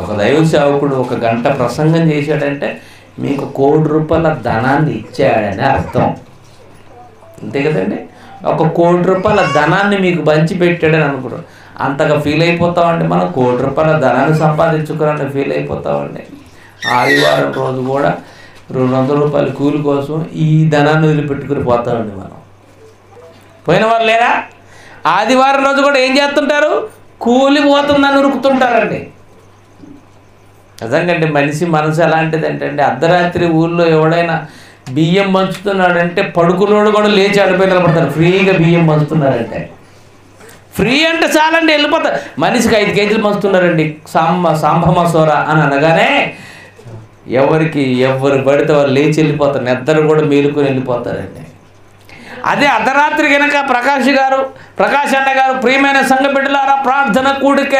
ఒక దైవ సేవకుడు 1 గంట ప్రసంగం చేశాడంటే మీకు ₹1,00,00,000 ధనాన్ని ఇచ్చాడని అర్థం. అంతే కదండి? ₹1,00,00,000 ధనాన్ని మీకు పంచి పెట్టాడని అనుకుంటారు. అంతగా ఫీల్ అయిపోతామండి. మనం ₹1,00,00,000 ధనాన్ని సంపాదించుకుని ఫీల్ అయిపోతామండి. ఆదివారం రోజు కూడా ₹200 కూలి కోసం ఈ ధనాన్ని వదిలిపెట్టుకుని పోతామండి మనం. పోయిన వారు లేరా? ఆదివారం రోజు కూడా ఏం చేస్తుంటారు? కూలి పోతుందని ఉరుకుతుంటారండి. నిజంగా మనిషి మనసు ఎలాంటిది అంటే అర్ధరాత్రి ఊళ్ళో ఎవడైనా బియ్యం పంచుతున్నాడంటే పడుకున్నోడు కూడా లేచి అడిపోయి నిలబడతారు. ఫ్రీగా బియ్యం పంచుతున్నారంటే, ఫ్రీ అంటే చాలండి వెళ్ళిపోతారు. మనిషికి 5 కేజీలు పంచుతున్నారండి సాంబ మసూరా అని అనగానే ఎవరు పడితే వాళ్ళు లేచి వెళ్ళిపోతారు. నిద్ర కూడా మేలుకొని వెళ్ళిపోతారండి. అదే అర్ధరాత్రి కనుక ప్రకాష్ అన్న గారు ప్రియమైన సంఘ బిడ్డలారా ప్రార్థన కూడిక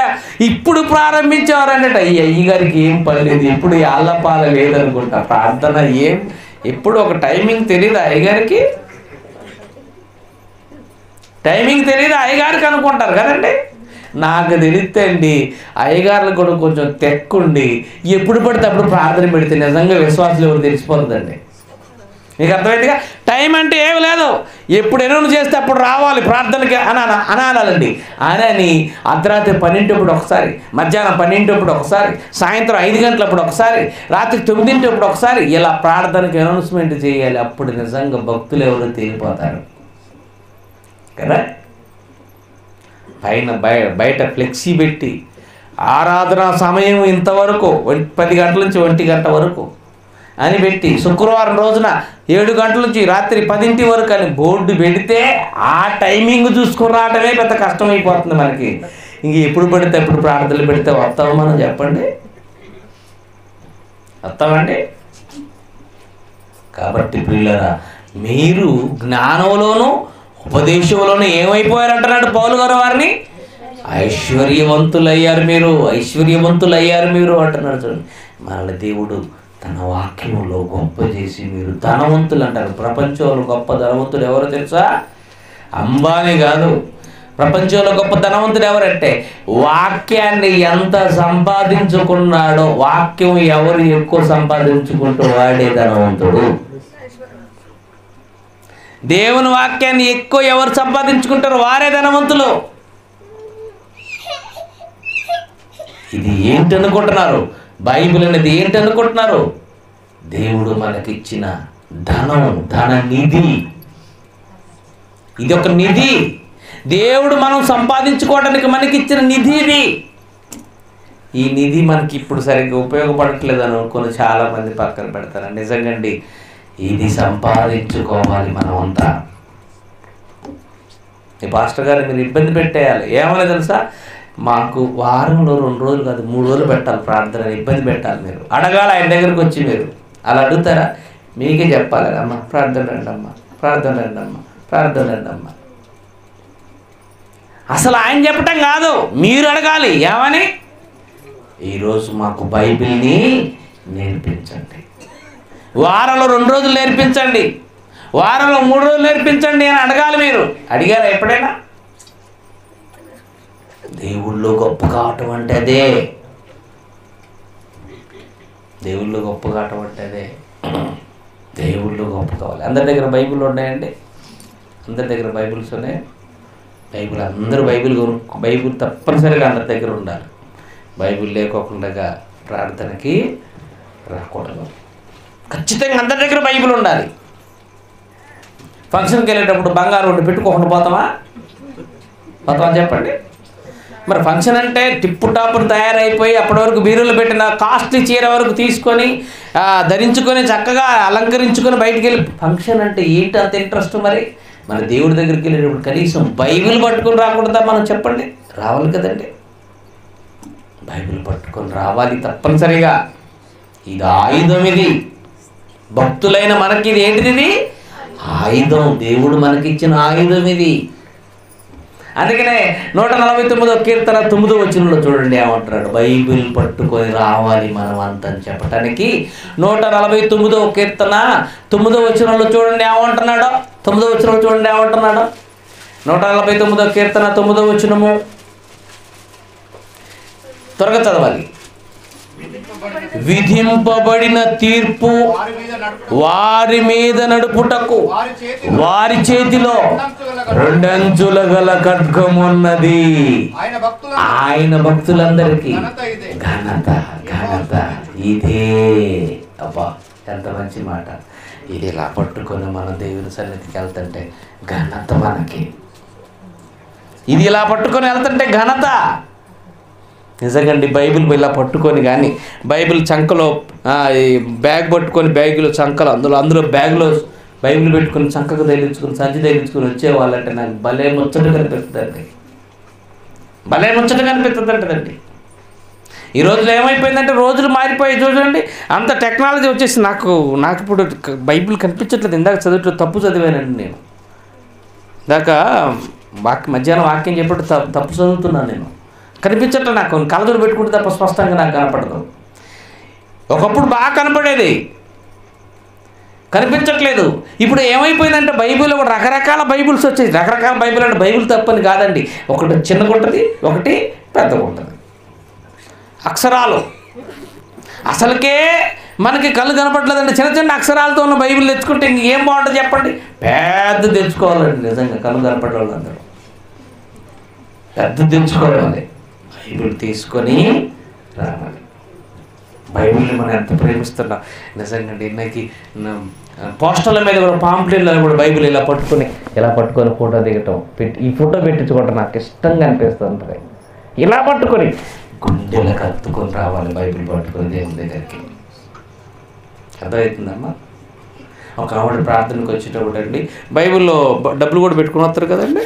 ఇప్పుడు ప్రారంభించేవారంటే అయ్యగారికి ఏం పని లేదు, ఎప్పుడు ఆళ్ళపాల లేదనుకుంటా. ప్రార్థన ఎప్పుడు ఒక టైమింగ్ తెలియదు అయ్యగారికి, అయ్యగారికి అనుకుంటారు కదండి. నాకు తెలిస్తే అండి అయ్యగారులు కూడా కొంచెం తెక్కుండి ఎప్పుడు పడితే అప్పుడు ప్రార్థన పెడితే నిజంగా విశ్వాసులు ఎవరు తెలిసిపోతుందండి. మీకు అర్థమైందిగా? టైం అంటే ఏమి లేదు, ఎప్పుడు ఎన్నో చేస్తే అప్పుడు రావాలి ప్రార్థనకి అనాలండి. అని అర్ధరాత్రి 12 ఒకసారి, మధ్యాహ్నం 12 ఒకసారి, సాయంత్రం 5 గంటలప్పుడు ఒకసారి, రాత్రి 9 ఒకసారి ఇలా ప్రార్థనకి అనౌన్స్మెంట్ చేయాలి. అప్పుడు నిజంగా భక్తులు ఎవరు తేలిపోతారు కదా. బయట ఫ్లెక్సీ పెట్టి ఆరాధన సమయం ఇంతవరకు 10 గంటల నుంచి 1 గంట వరకు అని పెట్టి, శుక్రవారం రోజున 7 గంటల నుంచి రాత్రి 10 వరకు అని బోర్డు పెడితే ఆ టైమింగ్ చూసుకుని రావటమే పెద్ద కష్టమైపోతుంది మనకి. ఇంక ఎప్పుడు పడితే ఎప్పుడు ప్రార్థనలు పెడితే వస్తాము మనం చెప్పండి? వస్తామండి? కాబట్టి ప్రియులారా, మీరు జ్ఞానంలోనూ ఉపదేశంలోనూ ఏమైపోయారంటున్నాడు పౌలు గారు వారిని? ఐశ్వర్యవంతులయ్యారు మీరు అంటున్నాడు. చూడండి, మనల్ని దేవుడు తన వాక్యంలో గొప్ప చేసి మీరు ధనవంతులు అంటారు. ప్రపంచంలో గొప్ప ధనవంతుడు ఎవరో తెలుసా? అంబానీ కాదు. ప్రపంచంలో గొప్ప ధనవంతుడు ఎవరంటే వాక్యాన్ని ఎంత సంపాదించుకున్నాడో, వాక్యం ఎవరు ఎక్కువ సంపాదించుకుంటూ వాడే ధనవంతుడు. దేవుని వాక్యాన్ని ఎక్కువ ఎవరు సంపాదించుకుంటారో వారే ధనవంతులు. ఇది ఏంటనుకుంటున్నారు? బైబిల్ అనేది ఏంటనుకుంటున్నారు? దేవుడు మనకిచ్చిన ధన నిధి. ఇది ఒక నిధి. దేవుడు మనం సంపాదించుకోవడానికి మనకిచ్చిన నిధి ఇది. ఈ నిధి మనకి ఇప్పుడు సరిగ్గా ఉపయోగపడట్లేదు అనుకుని చాలామంది పక్కన పెడతారు. నిజంగా అండి, ఇది సంపాదించుకోవాలి మనమంతా. ఈ పాస్టర్ గారు మీరు ఇబ్బంది పెట్టేయాలి. ఏమని తెలుసా? మాకు వారంలో 2 రోజులు కాదు 3 రోజులు పెట్టాలి ప్రార్థన, ఇబ్బంది పెట్టాలి. మీరు అడగాలి ఆయన దగ్గరికి వచ్చి. మీరు అలా అడుగుతారా? మీకే చెప్పాలి, అమ్మ ప్రార్థన రండి అమ్మ, ప్రార్థన రండి అమ్మ, ప్రార్థన రండి అమ్మ. అసలు ఆయన చెప్పటం కాదు, మీరు అడగాలి. ఏమని? ఈరోజు మాకు బైబిల్ని నేర్పించండి, వారంలో 2 రోజులు నేర్పించండి, వారంలో 3 రోజులు నేర్పించండి అని అడగాలి. మీరు అడిగారా ఎప్పుడైనా? దేవుళ్ళు గొప్ప కావటం అంటే అదే. దేవుళ్ళు గొప్ప కావటం అంటే అదే. దేవుళ్ళు గొప్ప కావాలి. అందరి దగ్గర బైబిల్ ఉన్నాయండి? అందరి దగ్గర బైబిల్స్ ఉన్నాయి. అందరూ బైబిల్ తప్పనిసరిగా అందరి దగ్గర ఉండాలి. బైబిల్ లేకోకుండా ప్రార్థనకి రాకూడదు. ఖచ్చితంగా అందరి దగ్గర బైబిల్ ఉండాలి. ఫంక్షన్కి వెళ్ళేటప్పుడు బంగారం ఉండి పెట్టుకోకుండా పోతామా చెప్పండి? మరి ఫంక్షన్ అంటే టిప్పు టాపులు తయారైపోయి అప్పటి వరకు బీరులు పెట్టిన కాస్ట్లీ చీర వరకు తీసుకొని ధరించుకొని చక్కగా అలంకరించుకొని బయటికి వెళ్ళి ఫంక్షన్ అంటే ఏంటి అంత ఇంట్రెస్ట్? మరి మన దేవుడి దగ్గరికి వెళ్ళేటప్పుడు కనీసం బైబిల్ పట్టుకొని రాకూడదా మనం చెప్పండి? రావాలి కదండి, బైబిల్ పట్టుకొని రావాలి తప్పనిసరిగా. ఇది ఆయుధం. ఇది భక్తులైన మనకి ఇది ఏంటిది? ఇది ఆయుధం. దేవుడు మనకిచ్చిన ఆయుధం ఇది. అందుకనే 149వ కీర్తన 9వ వచనంలో చూడండి ఏమంటున్నాడు? బైబిల్ పట్టుకొని రావాలి మనం అంతని చెప్పటానికి 149వ కీర్తన 9వ వచనంలో చూడండి ఏమంటున్నాడో. 9వ వచనంలో చూడండి ఏమంటున్నాడో. 149వ కీర్తన 9వ వచనము త్వరగా చదవాలి. విధింపబడిన తీర్పు వారి మీద నడుపుటకు వారి చేతిలో రెండంచుల గల ఖడ్గమున్నది. ఆయన భక్తులందరికీ ఘనత ఘనత ఇదే. అబ్బా, ఎంత మంచి మాట. ఇది ఇలా పట్టుకొని మనం దేవుని సన్నిధికి వెళ్తుంటే ఘనత మనకి. ఇది ఇలా పట్టుకొని వెళ్తుంటే ఘనత. నిజంగా బైబిల్ ఇలా పట్టుకొని కానీ బైబిల్ చంకలో బ్యాగ్ పట్టుకొని బ్యాగులో చంకలో అందులో బ్యాగ్లో బైబిల్ పెట్టుకుని చంకకు తగిలించుకుని సంచి తగిలించుకుని వచ్చేవాళ్ళంటే నాకు భలే ముచ్చట కనిపిస్తుందండి. భలే ముచ్చట కనిపిస్తుందంటదండి. ఈ రోజులు ఏమైపోయిందంటే రోజులు మారిపోయాయి చూడండి. అంత టెక్నాలజీ వచ్చేసి నాకు ఇప్పుడు బైబిల్ కనిపించట్లేదు. ఇందాక చదువుతూ తప్పు చదివానండి నేను. ఇందాక మధ్యాహ్నం వాక్యం చెప్పినట్టు తప్పు చదువుతున్నాను నేను. కనిపించట్లేదు నాకు. కలదురు పెట్టుకుంటే తప్ప స్పష్టంగా నాకు కనపడదు. ఒకప్పుడు బాగా కనపడేది, కనిపించట్లేదు. ఇప్పుడు ఏమైపోయిందంటే బైబిల్ కూడా రకరకాల బైబిల్స్ వచ్చేది. రకరకాల బైబిల్ అంటే బైబిల్ తప్పని కాదండి. ఒకటి చిన్నగా ఉంటుంది, ఒకటి పెద్దగా ఉంటుంది. అక్షరాలు అసలుకే మనకి కళ్ళు కనపడలేదండి. చిన్న చిన్న అక్షరాలతో ఉన్న బైబిల్ తెచ్చుకుంటే ఇంకేం బాగుంటుంది చెప్పండి? పెద్ద తెచ్చుకోవాలండి. నిజంగా కళ్ళు కనపడే వాళ్ళందరూ పెద్ద తెచ్చుకోవాలి. బైబిల్ తీసుకొని రావాలి. బైబిల్ని మనం ఎంత ప్రేమిస్తున్నాం నిజంగా. నాకు పోస్టర్ల మీద కూడా పాంప్లెట్లలో కూడా బైబిల్ ఇలా పట్టుకొని ఫోటో దిగటం ఈ ఫోటో పెట్టించుకోవటం నాకు ఇష్టంగా అనిపిస్తుంది. ఇలా పట్టుకొని గుండెలకు హత్తుకొని రావాలి బైబిల్ పట్టుకొని దేవుని దగ్గరికి. అర్థమవుతుందమ్మా? ఒక ఆవిడ ప్రార్థనకు వచ్చేటప్పుడు అండి బైబిల్లో డబ్బులు కూడా పెట్టుకుని వస్తారు కదండి.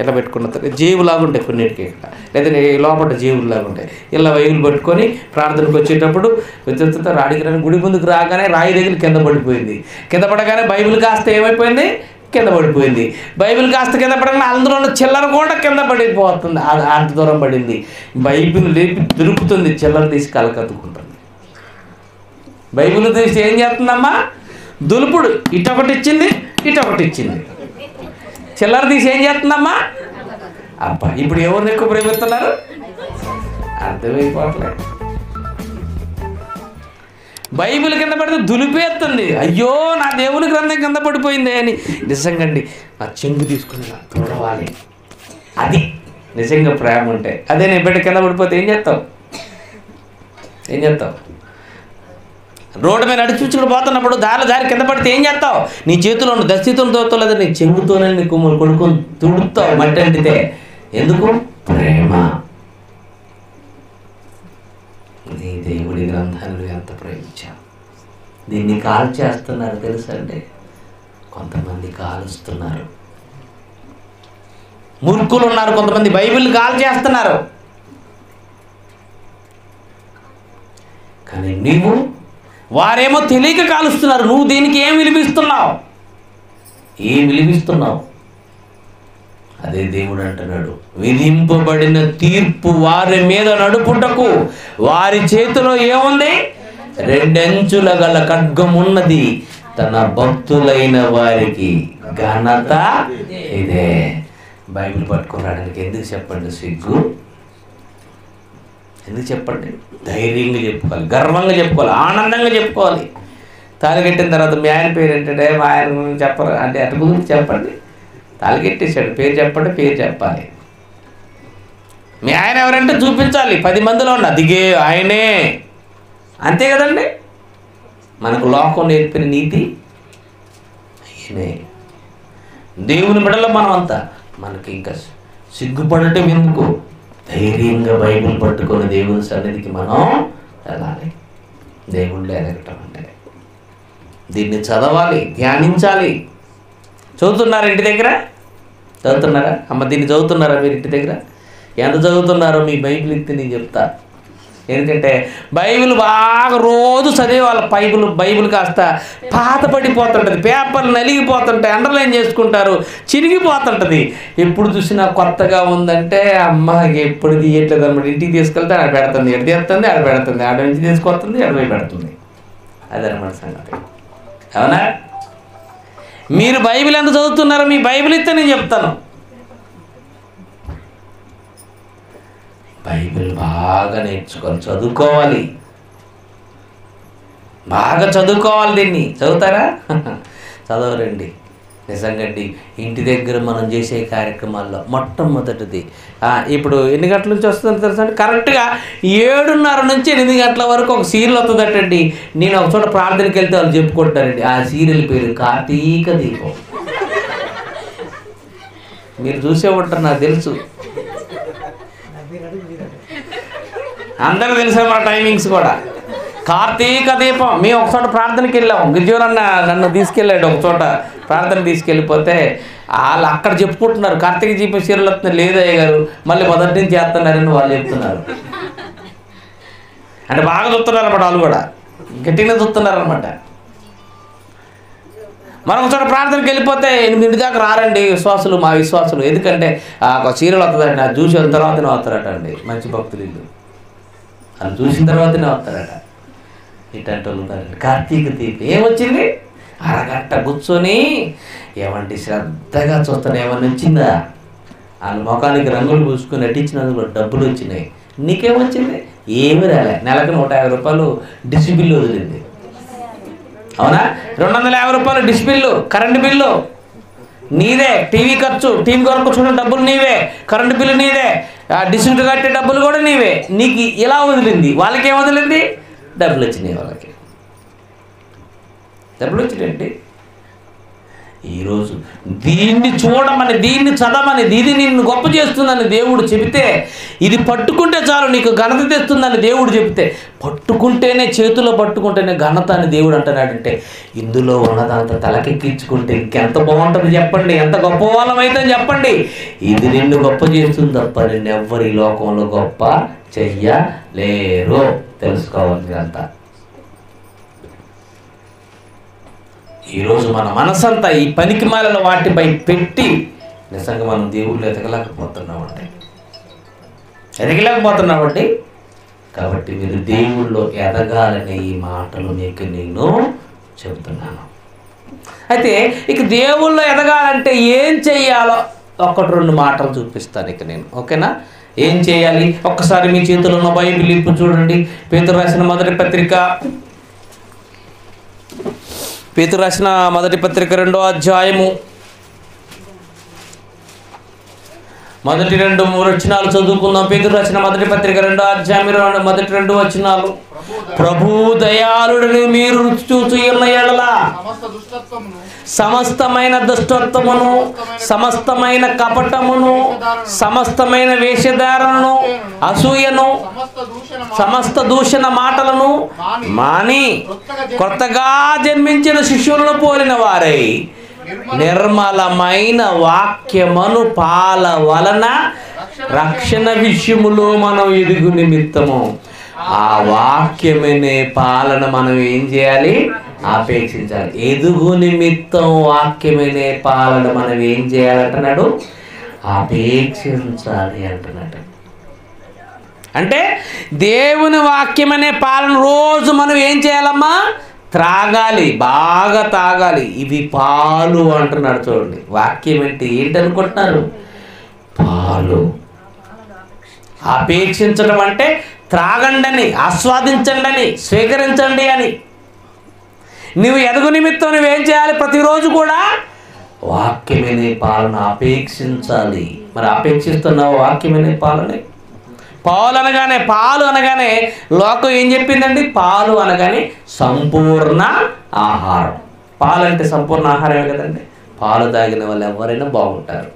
ఎలా పెట్టుకుని వస్తారు? జేబులాగా ఉంటాయి కొన్నిటికి, లేదా లోపల జేబులాగా ఉంటాయి. ఇలా బైబిల్ పట్టుకొని ప్రార్థనకు వచ్చేటప్పుడు విద్యుత్తో రాడికి గుడి ముందుకు రాగానే రాయి దగ్గర కింద పడిపోయింది. కింద పడగానే బైబిల్ కాస్త ఏమైపోయింది? కింద పడిపోయింది. బైబిల్ కాస్త కింద పడగానే అందులో ఉన్న చిల్లర కూడా కింద పడిపోతుంది. అంత దూరం పడింది. బైబిల్ లేపి దొరుకుతుంది, చిల్లర తీసి కలకత్తుకుంటుంది. బైబిల్ తీసి ఏం చేస్తుందమ్మా? దులుపుడు. ఇటొకటి ఇచ్చింది, ఇటొకటి ఇచ్చింది. చిల్లర తీసి ఏం చేస్తుందమ్మా? అబ్బా, ఇప్పుడు ఎవరిని ఎక్కువ ప్రేమిస్తున్నారు? అర్థమైపోవట్లేదు. బైబిల్ కింద పడితే దులిపేస్తుంది. అయ్యో నా దేవుని గ్రంథం కింద పడిపోయింది అని నిజంగా అండి ఆ చెంగు తీసుకుని తోడవాలి. అది నిజంగా ప్రేమ ఉంటే. అదే నేను బిడ్డ కింద పడిపోతే ఏం చేస్తావు? రోడ్డు మీద నడిచుకుని పోతున్నప్పుడు దారి కింద పడితే ఏం చేస్తావు? నీ చేతిలో ఉన్న దస్తీతో తోతలేదు, నీ చెంగుతోనే నీ కుమ్మలు కొడుకుని తుడుతావు మట్టి అంటితే. ఎందుకు? ప్రేమ. నీ దేవుడి గ్రంథాన్ని ఎంత ప్రేమించావు. దీన్ని కాల్ చేస్తున్నారు తెలుసండి. కొంతమంది కాలుస్తున్నారు, మూర్ఖులు ఉన్నారు. కొంతమంది బైబిల్ కాల్ చేస్తున్నారు. కానీ నీవు వారేమో తెలియక కాలుస్తున్నారు. నువ్వు దీనికి ఏం విలువిస్తున్నావు? అదే దేవుడు అంటున్నాడు, విధింపబడిన తీర్పు వారి మీద నడుపుటకు వారి చేతిలో ఏముంది? రెండంచుల గల ఖడ్గం ఉన్నది. తన భక్తులైన వారికి ఘనత ఇదే. బైబిల్ పట్టుకున్నాడానికి ఎందుకు చెప్పండి సిగ్గు? ఎందుకు చెప్పండి? ధైర్యంగా చెప్పుకోవాలి, గర్వంగా చెప్పుకోవాలి, ఆనందంగా చెప్పుకోవాలి. తాలిగట్టిన తర్వాత మీ ఆయన పేరు ఏంటంటే మా ఆయన చెప్పరు అంటే అటు గురించి చెప్పండి. తాలిగట్టేశాడు, పేరు చెప్పండి, పేరు చెప్పాలి. మీ ఆయన ఎవరంటే చూపించాలి. 10 మందిలో ఉన్న దిగే ఆయనే. అంతే కదండి. మనకు లోకం నేర్పిన నీతి ఆయనే. దేవుని బిడ్డలో మనం అంతా మనకి ఇంకా సిగ్గుపడటం ఎందుకు? ధైర్యంగా బైబిల్ పట్టుకొని దేవుని సన్నిధికి మనం వెళ్ళాలి. దేవుళ్ళు ఎదగటం అంటే దీన్ని చదవాలి, ధ్యానించాలి. చదువుతున్నారా ఇంటి దగ్గర? చదువుతున్నారా అమ్మ? దీన్ని చదువుతున్నారా మీరు ఇంటి దగ్గర? ఎంత చదువుతున్నారో మీ బైబిల్ ఇస్తే నేను చెప్తా. ఎందుకంటే బైబిల్ బాగా రోజు చదివే వాళ్ళ బైబిల్ కాస్త పాత పడిపోతుంటుంది, పేపర్లు నలిగిపోతుంటాయి, అండర్లైన్ చేసుకుంటారు, చిరిగిపోతుంటుంది. ఎప్పుడు చూసినా కొత్తగా ఉందంటే అమ్మ ఎప్పుడు తీయట్లేదు అన్నమాట. ఇంటికి తీసుకెళ్తే ఆడ పెడుతుంది, ఎడ తీస్తుంది, ఆడ పెడుతుంది, ఆడ నుంచి తీసుకొస్తుంది, ఆడపోయి పెడుతుంది. అదనమాట సంగతి. అవునా? మీరు బైబిల్ ఎంత చదువుతున్నారో మీ బైబిల్ ఇస్తే నేను చెప్తాను. బైబిల్ బాగా నేర్చుకోవాలి, చదువుకోవాలి. బాగా చదువుకోవాలి. దీన్ని చదువుతారా? చదవరండి. నిజంగా ఇంటి దగ్గర మనం చేసే కార్యక్రమాల్లో మొట్టమొదటిది ఇప్పుడు ఎన్ని గంటల నుంచి వస్తుందని తెలుసా అండి? కరెక్ట్గా 7:30 నుంచి 8 గంటల వరకు ఒక సీరియల్ వస్తుందటండి. నేను ఒక చోట ప్రార్థనకి వెళ్తే వాళ్ళు చెప్పుకుంటారండి. ఆ సీరియల్ పేరు కార్తీక దీపం. మీరు చూసే ఉంటారు, నాకు తెలుసు. అందరూ తెలుసా మన టైమింగ్స్ కూడా. కార్తీక దీపం. మేము ఒకచోట ప్రార్థనకి వెళ్ళాము. గిరిజీవన్ నన్ను తీసుకెళ్ళాడు ఒక చోట ప్రార్థన తీసుకెళ్ళిపోతే వాళ్ళు అక్కడ చెప్పుకుంటున్నారు కార్తీక దీపం సీరియల్ వస్తున్నారు. లేదయ్య గారు, మళ్ళీ మొదటి నుంచి చేస్తున్నారని వాళ్ళు చెప్తున్నారు. అంటే బాగా చూస్తున్నారు అన్నమాట, వాళ్ళు కూడా గట్టిగా చూస్తున్నారు అనమాట. మనం ఒకచోట ప్రార్థనకి వెళ్ళిపోతే 8 దాకా రారండి విశ్వాసులు, మా విశ్వాసులు. ఎందుకంటే ఒక సీరియల్ వస్తుందండి, అది చూసిన తర్వాతనే వస్తారట అండి మంచి భక్తులు. ఇల్లు అది చూసిన తర్వాతనే వస్తారట. ఇట్లాంటి వాళ్ళు ఉన్నారండి. కార్తీక దీపం ఏమొచ్చింది? అరగంట కూర్చొని ఏమంటే శ్రద్ధగా చూస్తాను. ఏమన్నా వచ్చిందా? వాళ్ళ ముఖానికి రంగులు పూసుకొని నటించినందులో డబ్బులు వచ్చినాయి. నీకేమొచ్చింది? ఏమీ రాలే. నెలకు 150 రూపాయలు డిష్ బిల్లు వదిలింది. అవునా? 250 రూపాయలు డిష్ బిల్లు, కరెంటు బిల్లు నీదే. టీవీ ఖర్చు, టీవీ కొరకు చూడ డబ్బులు నీవే, కరెంటు బిల్లు నీదే, డిష్ కట్టే డబ్బులు కూడా నీవే. నీకు ఇలా వదిలింది. వాళ్ళకి ఏం వదిలింది? డబ్బులు వచ్చినాయి. వాళ్ళకి డబ్బులు వచ్చినాయండి. ఈరోజు దీన్ని చూడమని, దీన్ని చదవమని, ఇది నిన్ను గొప్ప చేస్తుందని దేవుడు చెబితే, ఇది పట్టుకుంటే చాలు నీకు ఘనత తెస్తుందని దేవుడు చెబితే, పట్టుకుంటేనే, చేతిలో పట్టుకుంటేనే ఘనత అని దేవుడు అంటున్నాడంటే, ఇందులో ఉన్నదంతా తలకెక్కించుకుంటే ఇంకెంత బాగుంటుంది చెప్పండి? ఎంత గొప్ప వాళ్ళమైతే చెప్పండి. ఇది నిన్ను గొప్ప చేస్తుంది తప్ప నిన్నెవ్వరు ఈ లోకంలో గొప్ప చెయ్యలేరు. తెలుసుకోవాలి అంతా. ఈరోజు మన మనసంతా ఈ పనికిమాలిన వాటిపై పెట్టి నిజంగా మనం దేవుళ్ళు ఎదగలేకపోతున్నామండి. కాబట్టి మీరు దేవుళ్ళు ఎదగాలనే ఈ మాటలు మీకు నేను చెబుతున్నాను. అయితే ఇక దేవుళ్ళు ఎదగాలంటే ఏం చెయ్యాలో 1-2 మాటలు చూపిస్తాను ఇక నేను. ఓకేనా? ఏం చేయాలి? ఒక్కసారి మీ చేతిలో ఉన్న బైబిల్ ఇప్పు చూడండి. పేతురు రాసిన మొదటి పత్రిక 2వ అధ్యాయము మొదటి 2-3 వచనాలు చదువుకుందాం. పేతురు రాసిన మొదటి పత్రిక 2వ అధ్యాయం మొదటి 2 వచనాలు. ప్రభు దయాళుడని మీరు రుచి చూచి ఉన్న యెడల సమస్తమైన దుష్టత్వమును, సమస్తమైన కపటమును, సమస్తమైన వేషధారణను, అసూయను, సమస్త దూషణ మాటలను మాని కొత్తగా జన్మించిన శిష్యులను పోలిన వారై నిర్మలమైన వాక్యమును పాల వలన రక్షణ విషయములో మనం ఎదుగు నిమిత్తము ఆ వాక్యమనే పాలన మనం ఏం చేయాలి? ఆపేక్షించాలి. ఎదుగు నిమిత్తం వాక్యమనే పాలన మనం ఏం చేయాలంటున్నాడు? ఆపేక్షించాలి అంటున్నాడు. అంటే దేవుని వాక్యం అనే పాలన రోజు మనం ఏం చేయాలమ్మా? త్రాగాలి, బాగా తాగాలి. ఇవి పాలు అంటున్నాడు. చూడండి, వాక్యం అంటే ఏంటనుకుంటున్నారు? పాలు. ఆపేక్షించడం అంటే త్రాగండి అని, ఆస్వాదించండి అని, స్వీకరించండి అని. నువ్వు ఎదుగు నిమిత్తం నువ్వేం చేయాలి? ప్రతిరోజు కూడా వాక్యమనే పాలన ఆపేక్షించాలి. మరి ఆపేక్షిస్తున్నావు వాక్యమనే పాలనే? పాలు అనగానే లోకం ఏం చెప్పిందండి? పాలు అనగానే సంపూర్ణ ఆహారం. పాలు అంటే సంపూర్ణ ఆహారమే కదండి. పాలు తాగిన వాళ్ళు ఎవరైనా బాగుంటారు.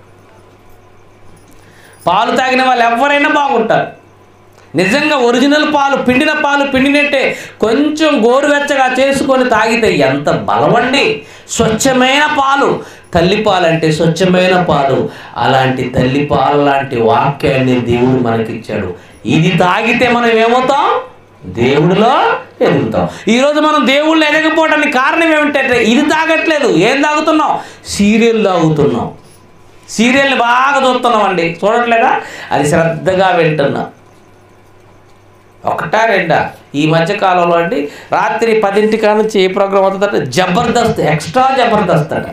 పాలు తాగిన వాళ్ళు ఎవరైనా బాగుంటారు. నిజంగా ఒరిజినల్ పాలు, పిండిన పాలు పిండినట్టే కొంచెం గోరువెచ్చగా చేసుకొని తాగితే ఎంత బలమండి. స్వచ్ఛమైన పాలు, తల్లిపాలు అంటే స్వచ్ఛమైన పాలు. అలాంటి తల్లిపాలు లాంటి వాక్యాన్ని దేవుడు మనకిచ్చాడు. ఇది తాగితే మనం ఏమవుతాం? దేవుడిలో ఎదుగుతాం. ఈరోజు మనం దేవుళ్ళు ఎదగపోవడానికి కారణం ఏమిటంటే ఇది తాగట్లేదు. ఏం తాగుతున్నాం? సీరియల్ తాగుతున్నాం. సీరియల్ని బాగా చూస్తున్నాం అండి. చూడట్లేదా? అది శ్రద్ధగా వింటున్నాం. 1, 2 ఈ మధ్య కాలంలో అండి రాత్రి 10 నుంచి ఏ ప్రోగ్రామ్ అవుతుందంటే జబర్దస్త్, ఎక్స్ట్రా జబర్దస్త్ అట.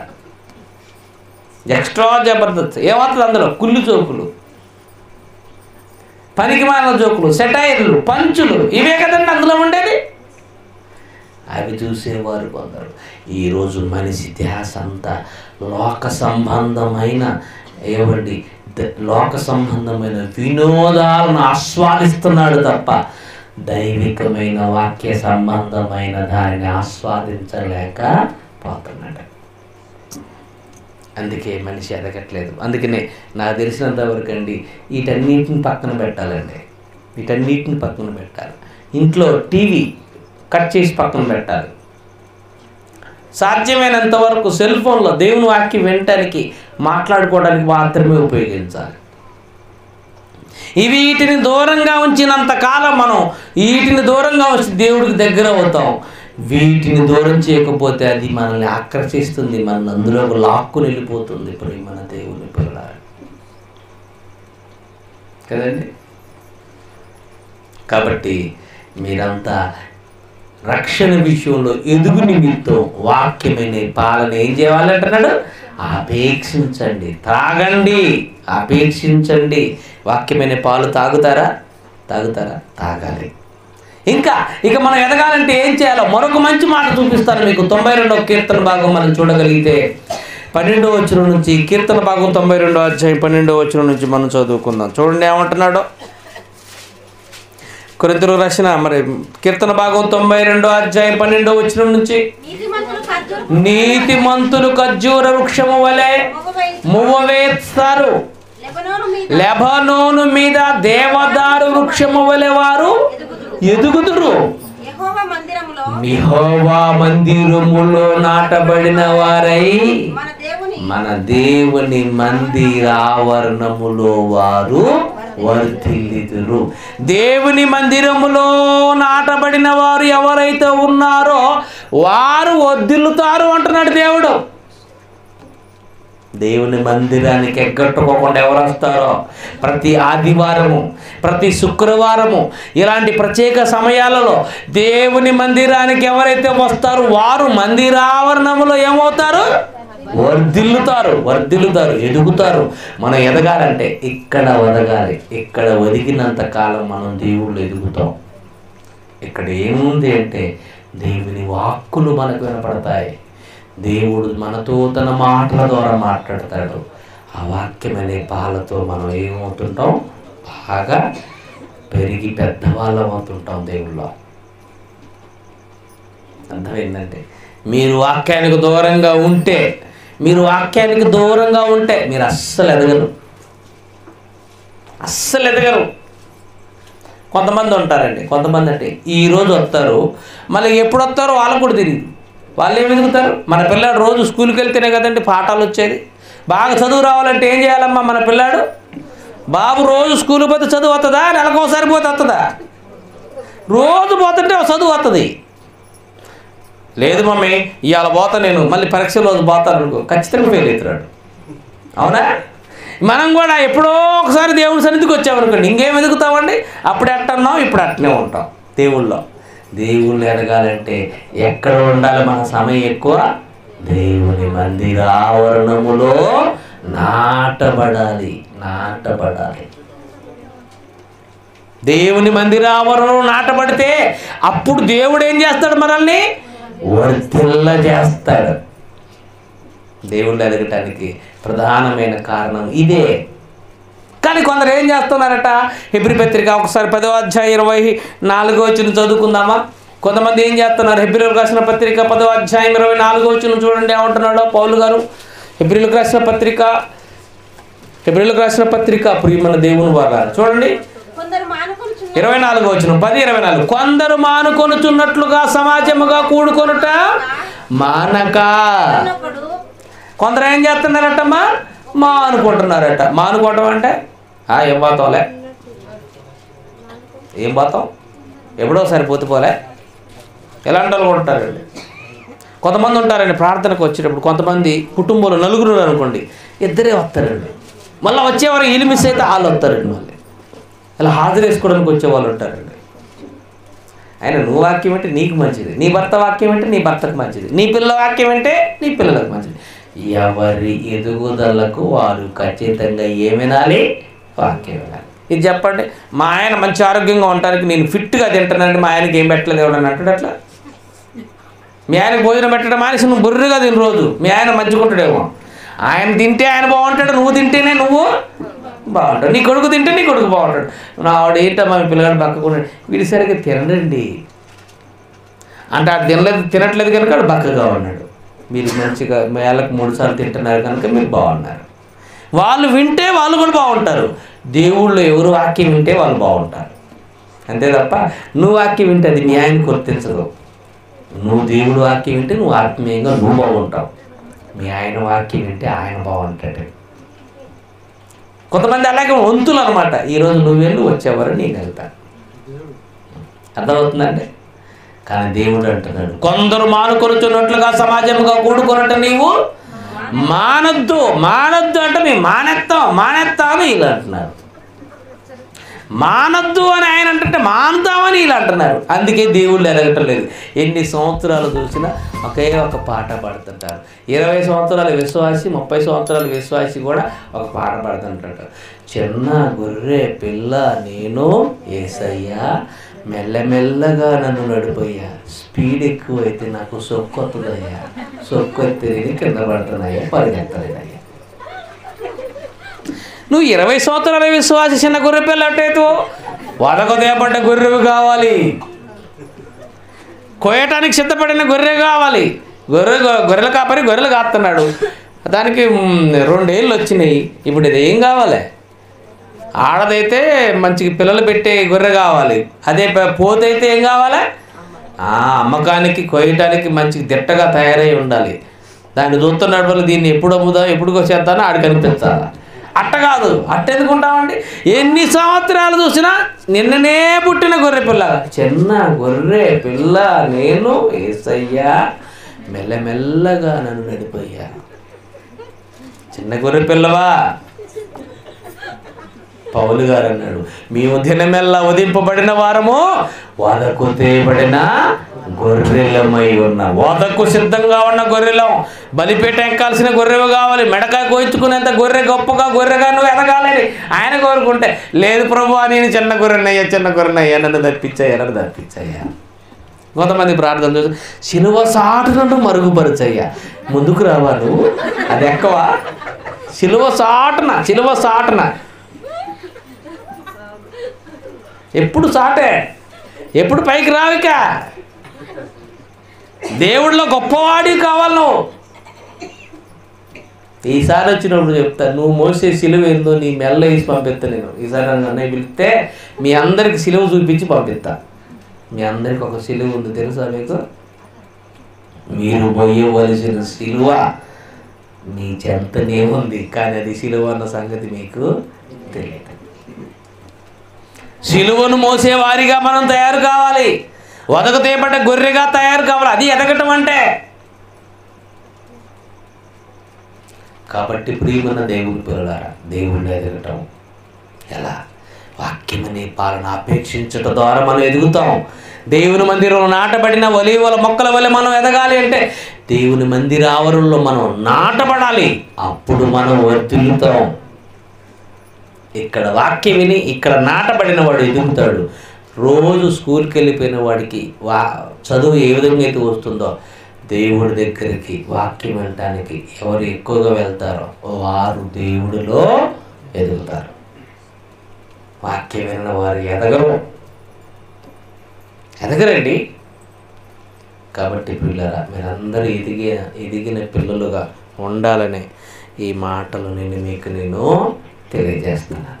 ఎక్స్ట్రా జబర్దస్త్ ఏమవుతుంది? అందులో కుళ్ళు జోకులు, పనికిమాలిన జోకులు, సెటైర్లు, పంచులు, ఇవే కదండి అందులో ఉండేది. అవి చూసేవారు కొందరు. ఈరోజు మనిషి ధ్యాస అంతా లోక సంబంధమైన లోక సంబంధమైన వినోదాలను ఆస్వాదిస్తున్నాడు తప్ప దైవికమైన వాక్య సంబంధమైన దానిని ఆస్వాదించలేకపోతున్నాడు. అందుకే మనిషి ఎదగట్లేదు. అందుకనే నాకు తెలిసినంత వరకు అండి వీటన్నిటిని పక్కన పెట్టాలండి. వీటన్నిటిని పక్కన పెట్టాలి. ఇంట్లో టీవీ కట్ చేసి పక్కన పెట్టాలి. సాధ్యమైనంత వరకు సెల్ ఫోన్లో దేవుని వాక్యం వినటానికి మాట్లాడుకోవడానికి మాత్రమే ఉపయోగించాలి. వీటిని దూరంగా ఉంచినంత కాలం మనం వీటిని దూరంగా ఉంచి దేవుడికి దగ్గర అవుతాం. వీటిని దూరం చేయకపోతే అది మనల్ని ఆకర్షిస్తుంది, మనల్ని అందులో లాక్కుని వెళ్ళిపోతుంది. ఇప్పుడు మన దేవుని పిల్లలు కదండి. కాబట్టి మీరంతా రక్షణ విషయంలో ఎదుగు నిమిత్తం వాక్యమైన పాలన ఏం చేయాలంటున్నాడు? అపేక్షించండి, త్రాగండి, అపేక్షించండి. వాక్యమైన పాలు తాగుతారా? తాగాలి. ఇక మనం ఎదగాలంటే ఏం చేయాలో మరొక మంచి మాట చూపిస్తాను మీకు. 92వ కీర్తన భాగం మనం చూడగలిగితే 12వ వచనం నుంచి, కీర్తన భాగం 92వ అధ్యాయం 12వ వచనం నుంచి మనం చదువుకుందాం. చూడండి ఏమంటున్నాడో. కొరింథీయులకు రాసిన కీర్తన భాగం 92వ అధ్యాయం 12వ వచనం నుంచి, నీతిమంతులు ఖర్జూర వృక్షము వలె మువ్వవేస్తారు, లెబనోను మీద దేవదారు వృక్షము వలె వారు ఎదుగుదురు. యెహోవా మందిరములో నాటబడిన వారై మన దేవుని మందిర ఆవరణములో వారు వర్ధిల్లుదురు. దేవుని మందిరములో నాటబడిన వారు ఎవరైతే ఉన్నారో వారు వర్ధిల్లుతారు అంటున్నాడు దేవుడు. దేవుని మందిరానికి ఎగ్గట్టుకోకుండా ఎవరు వస్తారో ప్రతి ఆదివారము, ప్రతి శుక్రవారము ఇలాంటి ప్రత్యేక సమయాలలో దేవుని మందిరానికి ఎవరైతే వస్తారో వారు మందిరావరణములో ఏమవుతారు? వర్ధిల్లుతారు, ఎదుగుతారు. మనం ఎదగాలంటే ఇక్కడ ఎదగాలి. ఇక్కడ ఒదిగినంత కాలం మనం దేవుళ్ళు ఎదుగుతాం. ఇక్కడ ఏముంది అంటే దేవుని వాక్కులు మనకు వినపడతాయి. దేవుడు మనతో తన మాటల ద్వారా మాట్లాడతాడు. ఆ వాక్యం అనే పాలతో మనం ఏమవుతుంటాం? బాగా పెరిగి పెద్దవాళ్ళం అవుతుంటాం దేవుళ్ళో. అర్థమైందంటే మీరు వాక్యానికి దూరంగా ఉంటే మీరు అస్సలు ఎదగరు. కొంతమంది ఉంటారండి, కొంతమంది అంటే ఈరోజు వస్తారు, మళ్ళీ ఎప్పుడు వస్తారో వాళ్ళకు కూడా తెలియదు. వాళ్ళు ఏమి ఎదుగుతారు? మన పిల్లాడు రోజు స్కూల్కి వెళ్తేనే కదండి పాఠాలు వచ్చేది. బాగా చదువు రావాలంటే ఏం చేయాలమ్మా? మన పిల్లాడు బాబు రోజు స్కూల్కి పోతే చదువు వస్తుందా? నెలకోసారి పోతే వస్తుందా? రోజు పోతుంటే చదువు వస్తుంది. లేదు మమ్మీ ఇవాళ పోతా నేను, మళ్ళీ పరీక్ష రోజు పోతాను అనుకో, ఖచ్చితంగా ఫెయిల్ అవుతున్నాడు. అవునా? మనం కూడా ఎప్పుడో ఒకసారి దేవుని సన్నిధికి వచ్చామనుకోండి, ఇంకేం ఎదుగుతామండి? అప్పుడు ఎట్టన్నాం, ఇప్పుడు అట్నే ఉంటాం. దేవుళ్ళు ఎదగాలంటే ఎక్కడ ఉండాలి మన సమయం ఎక్కువ? దేవుని మందిరావరణములో నాటబడాలి. దేవుని మందిరావరణంలో నాటబడితే అప్పుడు దేవుడు ఏం చేస్తాడు? మనల్ని వర్ధిల్ల చేస్తాడు. దేవుళ్ళు ఎదగటానికి ప్రధానమైన కారణం ఇదే. కానీ కొందరు ఏం చేస్తున్నారట? హెబ్రీ పత్రిక ఒకసారి 10వ అధ్యాయం 24వ వచనం చదువుకుందామా? కొంతమంది ఏం చేస్తున్నారు? హెబ్రీలకు రాసిన పత్రిక 10వ అధ్యాయం 24వ వచనం చూడండి ఏమంటున్నాడో పౌలు గారు. హెబ్రీలకు రాసిన పత్రిక ప్రియమైన దేవుని వారు చూడండి 24వ వచనం 10:24. కొందరు మానుకొనుచున్నట్లుగా సమాజముగా కూడుకొనుట మానక. కొందరు ఏం చేస్తున్నారటమ్మా? మానుకుంటున్నారట. మానుకోవటం అంటే ఏం పోతాంలే, ఏం పోతాం, ఎప్పుడో సరిపోతే పోలే, ఎలాంటి వాళ్ళు ఉంటారండి. కొంతమంది ఉంటారండి ప్రార్థనకు వచ్చేటప్పుడు, కొంతమంది కుటుంబంలో నలుగురు అనుకోండి, ఇద్దరే వస్తారండి. మళ్ళీ వచ్చేవారు వీళ్ళు మిస్ అయితే వాళ్ళు వస్తారండి. మళ్ళీ అలా హాజరు వేసుకోవడానికి వచ్చేవాళ్ళు ఉంటారండి. ఆయన నువ్వు వాక్యం అంటే నీకు మంచిది, నీ భర్త వాక్యం అంటే నీ భర్తకు మంచిది, నీ పిల్లల వాక్యం అంటే నీ పిల్లలకు మంచిది. ఎవరి ఎదుగుదలకు వారు ఖచ్చితంగా ఏం వినాలి? వాక్యం వినాలి. ఇది చెప్పండి, మా ఆయన మంచి ఆరోగ్యంగా ఉండడానికి నేను ఫిట్గా తింటానండి, మా ఆయనకి ఏం పెట్టలేదు ఎవడని అంటాడు. అట్లా మీ ఆయనకు భోజనం పెట్టడం మానేసి నువ్వు బుర్రగా తిని రోజు మీ ఆయన మంచుకుంటాడేమో. ఆయన తింటే ఆయన బాగుంటాడు, నువ్వు తింటేనే నువ్వు బాగుంటాడు, నీ కొడుకు తింటే నీ కొడుకు బాగుంటాడు. నా ఆవిడ ఏంటమ్మా మీ పిల్లగాడు బక్కకున్నాడు, వీడి సరిగ్గా తినడండి అంటే అది తినట్లేదు కనుక వాడు బక్కగా ఉన్నాడు. మీరు మంచిగా వేళకు 3 సార్లు తింటున్నారు కనుక మీరు బాగున్నారు. వాళ్ళు వింటే వాళ్ళు కూడా బాగుంటారు. దేవుళ్ళు ఎవరు వాక్యం వింటే వాళ్ళు బాగుంటారు. అంతే తప్ప నువ్వు వాక్యం వింటే అది మీ ఆయన గుర్తించదు. నువ్వు దేవుడు వాక్యం వింటే నువ్వు ఆత్మీయంగా నువ్వు బాగుంటావు. మీ ఆయన వాక్యం వింటే ఆయన బాగుంటాడు. కొంతమంది అలాగే వంతులు అనమాట. ఈరోజు నువ్వు వెళ్ళి వచ్చేవారు నేను వెళ్తాను. అర్థమవుతుందంటే కానీ దేవుడు అంటున్నాడు, కొందరు మానుకొనుచున్నట్లుగా సమాజంగా కూడుకొనట నీవు మానొద్దు. మానొద్దు అంటే మేము మానేస్తామని వీళ్ళు అంటున్నారు. మానొద్దు అని ఆయన అంటే మానుతామని వీళ్ళు అంటున్నారు. అందుకే దేవుళ్ళు ఎరగటం లేదు. ఎన్ని సంవత్సరాలు చూసినా ఒకే ఒక పాట పాడుతుంటారు. 20 సంవత్సరాల విశ్వాసి 30 సంవత్సరాల విశ్వాసి కూడా ఒక పాట పాడుతుంటారు. చిన్న గొర్రె పిల్ల నేను యేసయ్యా, మెల్లమెల్లగా నన్ను నడిపోయా, స్పీడ్ ఎక్కువైతే నాకు సొక్కొస్తుందయ్యా, సొక్కొత్తే కింద పడుతున్నాయా, పరిగెత్తలేదయ్యా. నువ్వు 20 సంవత్సరాల విశ్వాసి చిన్న గొర్రె పిల్ల అట్టేతో వదకు దేపడ్డ గొర్రెవి కావాలి, కోయటానికి సిద్ధపడిన గొర్రె కావాలి. గొర్రెల కాపరి గొర్రెలు కాస్తున్నాడు, దానికి 2 ఏళ్ళు వచ్చినాయి. ఇప్పుడు ఇది ఏం కావాలి? ఆడదైతే మంచి పిల్లలు పెట్టే గొర్రె కావాలి. అదే పోతైతే ఏం కావాలి? అమ్మకానికి కొయ్యటానికి మంచి దిట్టగా తయారై ఉండాలి. దాన్ని చూస్తున్నాడు వల్ల దీన్ని ఎప్పుడు అమ్ముదాం ఎప్పుడు చేస్తానో ఆడికి అనిపించాలి. అట్ట కాదు, అట్ట ఎందుకుంటామండి? ఎన్ని సంవత్సరాలు చూసినా నిన్ననే పుట్టిన గొర్రె పిల్ల, చిన్న గొర్రె పిల్ల నేను యేసయ్యా, మెల్లమెల్లగా నన్ను నడిపోయా. చిన్న గొర్రె పిల్లవా? పౌలు గారు అన్నాడు, మేము దినమెల్లా ఉదింపబడిన వారము వదకు తేబడిన గొర్రెలమై ఉన్న, వదకు సిద్ధంగా ఉన్న గొర్రెలం. బలిపేట ఎక్కాల్సిన గొర్రెవి కావాలి. మెడకాయ కోయించుకునేంత గొప్పగా గొర్రెగా నువ్వు ఎదగాలని ఆయన కోరుకుంటే, లేదు ప్రభు నేను చిన్న గొర్రెనయ్యా నన్ను తప్పించాయా. కొంతమంది ప్రార్థన చూసి సిలువ సాటునంటూ మరుగుపరచయ్యా. ముందుకు రావా నువ్వు? అది ఎక్కవా? సిలువ సాటున ఎప్పుడు సాటే, ఎప్పుడు పైకి రావిక. దేవుడిలో గొప్పవాడి కావాలి నువ్వు. ఈసారి వచ్చినప్పుడు చెప్తాను, నువ్వు మోసే సిలువ ఏందో నీ మెల్ల వేసి పంపిస్తా. నేను ఈసారి అన్నయ్య పిలిస్తే మీ అందరికి సిలువ చూపించి పంపిస్తా. మీ అందరికి ఒక సిలువ ఉంది తెలుసా మీకు? మీరు పోయవలసిన సిలువ మీ చెంతనే ఉంది, కానీ అది సిలువ అన్న సంగతి మీకు తెలియదు. సిలువను మోసేవారిగా మనం తయారు కావాలి. వదకు తేపడ్డ గొర్రెగా తయారు కావాలి. అది ఎదగటం అంటే. కాబట్టి ప్రియమైన దేవుని పిల్లలారా, దేవుణ్ణి ఎదగటం ఎలా? వాక్యం అనే పాలన అపేక్షించటం ద్వారా మనం ఎదుగుతాం. దేవుని మందిరంలో నాటబడిన ఒలీవల మొక్కల వల్ల మనం ఎదగాలి అంటే దేవుని మందిర ఆవరణలో మనం నాటబడాలి. అప్పుడు మనం వర్ధిల్లుతాం. ఇక్కడ వాక్యం విని ఇక్కడ నాటబడిన వాడు ఎదుగుతాడు. రోజు స్కూల్కి వెళ్ళిపోయిన వాడికి చదువు ఏ విధంగా అయితే వస్తుందో, దేవుడి దగ్గరికి వాక్యం వినటానికి ఎవరు ఎక్కువగా వెళ్తారో వారు దేవుడిలో ఎదుగుతారు. వాక్యం విన్న వారు ఎదగరండి. కాబట్టి పిల్లరా, మీరందరూ ఎదిగిన పిల్లలుగా ఉండాలనే ఈ మాటలు నేను తెలియజేస్తున్నాను.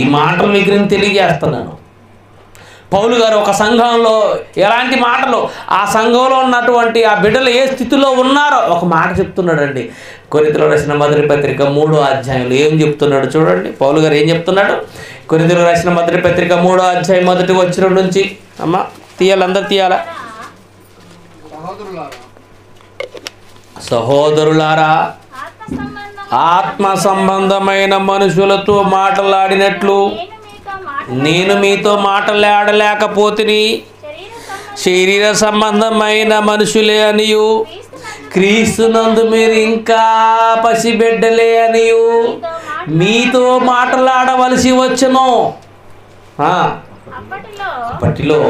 ఈ మాటలు మీకు నేను తెలియజేస్తున్నాను. పౌలు గారు ఒక సంఘంలో ఎలాంటి మాటలు, ఆ సంఘంలో ఉన్నటువంటి ఆ బిడ్డలు ఏ స్థితిలో ఉన్నారో ఒక మాట చెప్తున్నాడండి. కొరింథీయులకు రాసిన మొదటి పత్రిక 3వ అధ్యాయంలో ఏం చెప్తున్నాడు చూడండి. పౌలు గారు ఏం చెప్తున్నాడు? కొరింథీయులకు రాసిన మొదటి పత్రిక 3వ అధ్యాయం 1వ వచనం నుంచి. అమ్మ అందరు తీయాలా? సహోదరులారా, ఆత్మ సంబంధమైన మనుషులతో మాట్లాడినట్లు నేను మీతో మాట్లాడలేకపోతిని. శరీర సంబంధమైన మనుషులే అనియు, క్రీస్తునందు మీరు ఇంకా పసిబిడ్డలే అనియు మీతో మాట్లాడవలసి వచ్చును. అప్పటిలో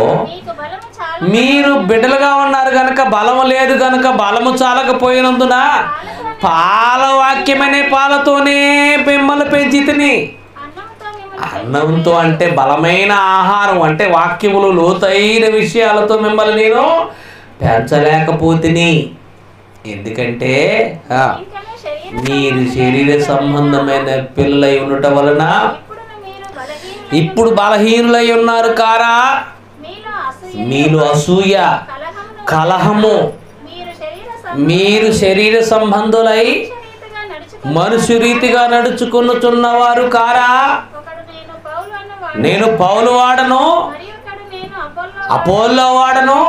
మీరు బిడ్డలుగా ఉన్నారు కనుక బలము లేదు కనుక బలము చాలకపోయినందున పాలవాక్యమనే పాలతోనే మిమ్మల్ని పెంచి తిని. అన్నంతో అంటే బలమైన ఆహారం అంటే వాక్యములు లోతైన విషయాలతో మిమ్మల్ని నేను పెంచలేకపోతిని. ఎందుకంటే మీరు శరీర సంబంధమైన పిల్లలై ఉండటం వలన ఇప్పుడు బలహీనులై ఉన్నారు కారా. మీలో అసూయ కలహము మీరు శరీర సంబంధులై మనుషు రీతిగా నడుచుకొనుచున్నవారు కారా. నేను పౌలు వాడను అపోల్లో వాడను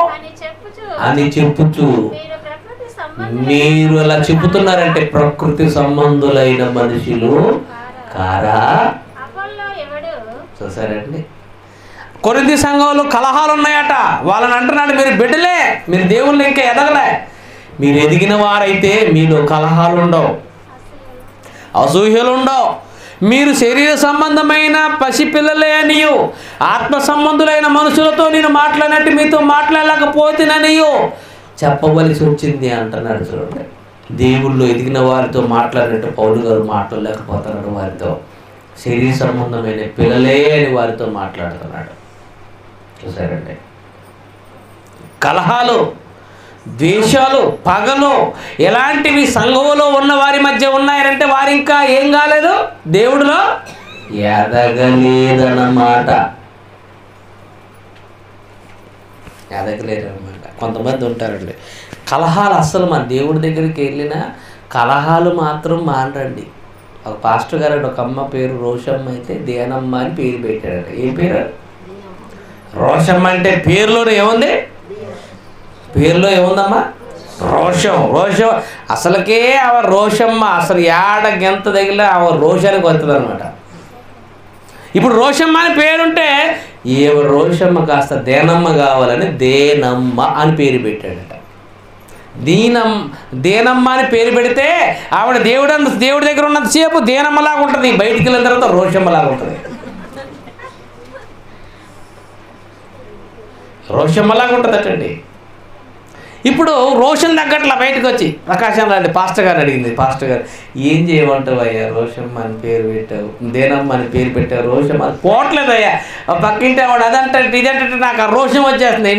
అని చెప్పుచు మీరు అలా చెబుతున్నారంటే ప్రకృతి సంబంధులైన మనుషులు కారా. చూసారండి, కొరింథీ సంఘంలో కలహాలు ఉన్నాయట. వాళ్ళని అంటున్నాడు మీరు బిడ్డలే, మీరు దేవుళ్ళు ఇంకా ఎదగలే. మీరు ఎదిగిన వారైతే మీలో కలహాలు ఉండవు, అసూయలు ఉండవు. మీరు శరీర సంబంధమైన పసిపిల్లలే అనియు ఆత్మ సంబంధులైన మనుషులతో నేను మాట్లాడినట్టు మీతో మాట్లాడలేకపోతేననియు చెప్పవలసి వచ్చింది అంటున్నాడు. చూడండి, దేవుళ్ళు ఎదిగిన వారితో మాట్లాడినట్టు పౌలు గారు మాట్లాడలేకపోతున్నాడు. వారితో శరీర సంబంధమైన పిల్లలే అని వారితో మాట్లాడుతున్నాడు. చూసారండి, కలహాలు, ద్వేషాలు, పగలు ఎలాంటివి సంఘంలో ఉన్న వారి మధ్య ఉన్నాయంటే వారు ఇంకా ఏం కాలేదు, దేవుడిలో ఎదగలేదన్నమాట. ఎదగలేదన్నమాట. కొంతమంది ఉంటారండి కలహాలు. అస్సలు మన దేవుడి దగ్గరికి వెళ్ళినా కలహాలు మాత్రం మానండి. ఒక పాస్టర్ గారు ఒక అమ్మ పేరు రోషమ్మ అయితే దేనమ్మ అని పేరు పెట్టాడట. ఏ పేరు? రోషమ్మ. అంటే పేరులోనే ఏముంది? పేరులో ఏముందమ్మా? రోషం. రోషం అసలుకే ఆవ రోషమ్మ. అసలు ఏడ గెంత తగిలిన ఆవ రోషానికి వస్తుంది అనమాట. ఇప్పుడు రోషమ్మ అని పేరుంటే ఏ రోషమ్మ కాస్త దేనమ్మ కావాలని దేనమ్మ అని పేరు పెట్టాడట. దేనమ్మ అని పేరు పెడితే ఆవిడ దేవుడి దగ్గర ఉన్నంతసేపు దేనమ్మలాగా ఉంటుంది, బయటికి వెళ్ళిన తర్వాత రోషమ్మలాగా ఉంటుంది. రోషమ్మలాగా ఉంటుందటండి. ఇప్పుడు రోషన్ తగ్గట్లా బయటకు వచ్చి ప్రకాశం లాంటి పాస్టర్ గారు అడిగింది, పాస్టర్ గారు ఏం చేయమంటావు అయ్యా, రోషమ్మ అని పేరు పెట్టావు, దేనమ్మ అని పేరు పెట్టావు, రోషమ్మ అది పోవట్లేదయ్యా, పక్కింటే వాడు అదంటే ఇదంటే నాకు ఆ రోషం వచ్చేస్తుంది.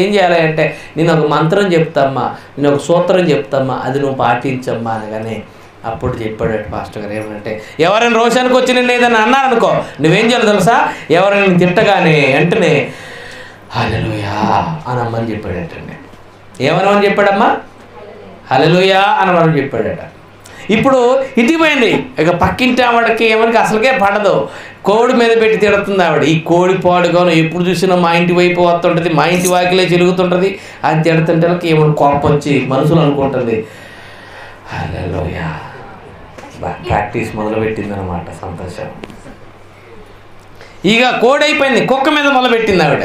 ఏం చేయాలి అంటే నేను ఒక మంత్రం చెప్తామ్మా, నేను ఒక సూత్రం చెప్తామ్మా, అది నువ్వు పాటించమ్మా అనగానే అప్పుడు చెప్పాడు పాస్టర్ గారు ఏమంటే, ఎవరైనా రోషానికి వచ్చి నేను ఏదైనా అన్నాను అనుకో, నువ్వేం చేయాలి తెలుసా, ఎవరైనా తిట్టగానే వెంటనే హల్లెలూయా అనమ్మని చెప్పాడటండి. ఏమనమని చెప్పాడమ్మా? హల్లెలూయా అనమని చెప్పాడట. ఇప్పుడు ఇటుపోయింది. ఇక పక్కింటి ఆవిడకి ఏమనికి అసలుకే పడదు, కోడి మీద పెట్టి తిడుతుంది ఆవిడ. ఈ కోడి పాడుగాను ఎప్పుడు చూసినా మా ఇంటి వైపు వస్తుంటుంది, మా ఇంటి వాకిలే చిలుగుతుంటుంది, అది తిడుతుంటే ఏమైనా కోపం వచ్చి మనసులో అనుకుంటుంది హల్లెలూయా. ప్రాక్టీస్ మొదలుపెట్టింది అనమాట. సంతోషం. ఇక కోడి అయిపోయింది, కుక్క మీద మొదలుపెట్టింది ఆవిడ.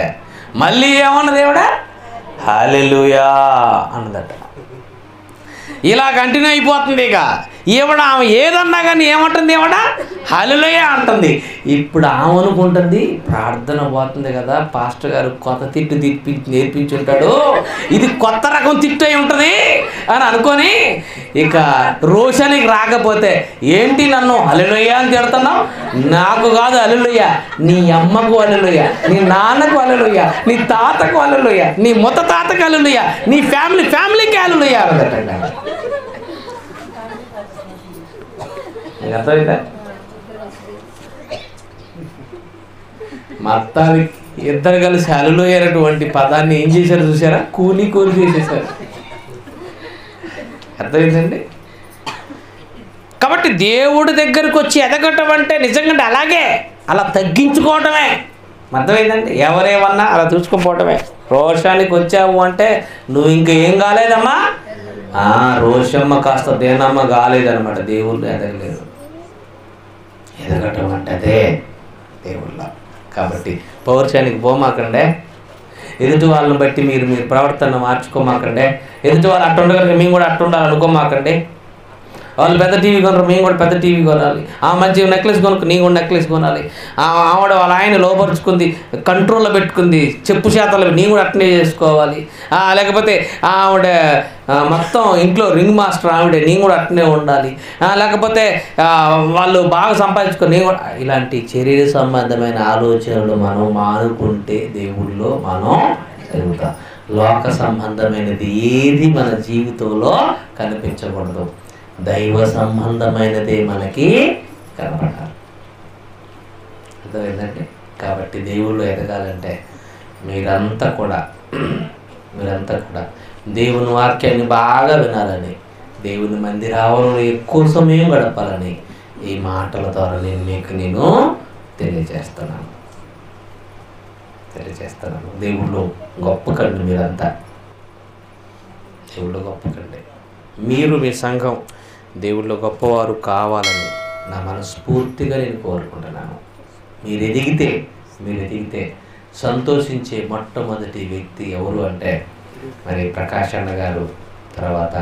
మళ్ళీ ఏమన్నది ఆవిడ? హల్లెలూయా అన్నదట. ఇలా కంటిన్యూ అయిపోతుంది. ఇక ఈవిడ ఆమె ఏదన్నా కానీ ఏమంటుంది, ఈవిడ హల్లెలూయా అంటుంది. ఇప్పుడు ఆమె అనుకుంటుంది ప్రార్థన పోతుంది కదా, పాస్టర్ గారు కొత్త తిట్టు నేర్పించుంటాడు, ఇది కొత్త రకం తిట్టు అయి ఉంటుంది అని అనుకొని ఇక రోషానికి రాకపోతే ఏంటి నన్ను హల్లెలూయా అని తిడుతున్నావు, నాకు కాదు హల్లెలూయా, నీ అమ్మకు హల్లెలూయా, నీ నాన్నకు హల్లెలూయా, నీ తాతకు హల్లెలూయా, నీ మొత్త తాతకు హల్లెలూయా, నీ ఫ్యామిలీకి హల్లెలూయా అన్నదట. అర్థమైందా? మొత్తానికి ఇద్దరు కలిసి హల్లెలూయా అనేటువంటి పదాన్ని ఏం చేశారు చూసారా? కూలి చేసేసారు. అర్థమైందండి? కాబట్టి దేవుడి దగ్గరికి వచ్చి ఎదగటం అంటే నిజంగా అలాగే, అలా తగ్గించుకోవటమే. అర్థమైందండి? ఎవరేమన్నా అలా చూసుకోపోవటమే. రోషానికి వచ్చావు అంటే నువ్వు ఇంకా ఏం కాలేదమ్మా, రోషమ్మ కాస్త దేనమ్మ కాలేదనమాట. దేవుళ్ళు ఎదగలేదు. ఎదగటం అంటే అదే దేవుళ్ళ. కాబట్టి పౌరుషానికి పోమాకండే, ఎదుటి వాళ్ళని బట్టి మీరు ప్రవర్తన మార్చుకోమాకండే, ఎదుటి వాళ్ళు అట్టుండగలిగి మేము కూడా అట్టుండాలి అనుకోమాకండి. వాళ్ళు పెద్ద టీవీ కొనరు, మేము కూడా పెద్ద టీవీ కొనాలి. ఆ మంచి నెక్లెస్ కొనుక్కు, నేను కూడా నెక్లెస్ కొనాలి. ఆవిడ వాళ్ళ ఆయన లోపరుచుకుంది, కంట్రోల్లో పెట్టుకుంది, చెప్పు చేతలు నేను కూడా అట్నే చేసుకోవాలి. లేకపోతే ఆవిడ మొత్తం ఇంట్లో రింగ్ మాస్టర్ ఆవిడే, నేను కూడా అట్నే ఉండాలి. లేకపోతే వాళ్ళు బాగా సంపాదించుకొని నేను కూడా. ఇలాంటి శరీర సంబంధమైన ఆలోచనలు మనం మానుకుంటే దేవుళ్ళో మనం ఎదుగుతాం. లోక సంబంధమైనది ఏది మన జీవితంలో కనిపించకూడదు. దైవ సంబంధమైనదే మనకి కనపడాలి. అర్థమైందండి? కాబట్టి దేవుళ్ళు ఎదగాలంటే మీరంతా కూడా దేవుని వాక్యాన్ని బాగా వినాలని, దేవుని మందిరావరణలో ఎక్కువ సమయం గడపాలని ఈ మాటల ద్వారా నేను తెలియజేస్తున్నాను. దేవుళ్ళు గొప్ప కండి, మీరంతా దేవుళ్ళు గొప్ప కండి. మీరు మీ సంఘం దేవుళ్ళు గొప్పవారు కావాలని నా మనస్ఫూర్తిగా నేను కోరుకుంటున్నాను. మీరు ఎదిగితే సంతోషించే మొట్టమొదటి వ్యక్తి ఎవరు అంటే మరి ప్రకాష్ అన్న గారు, తర్వాత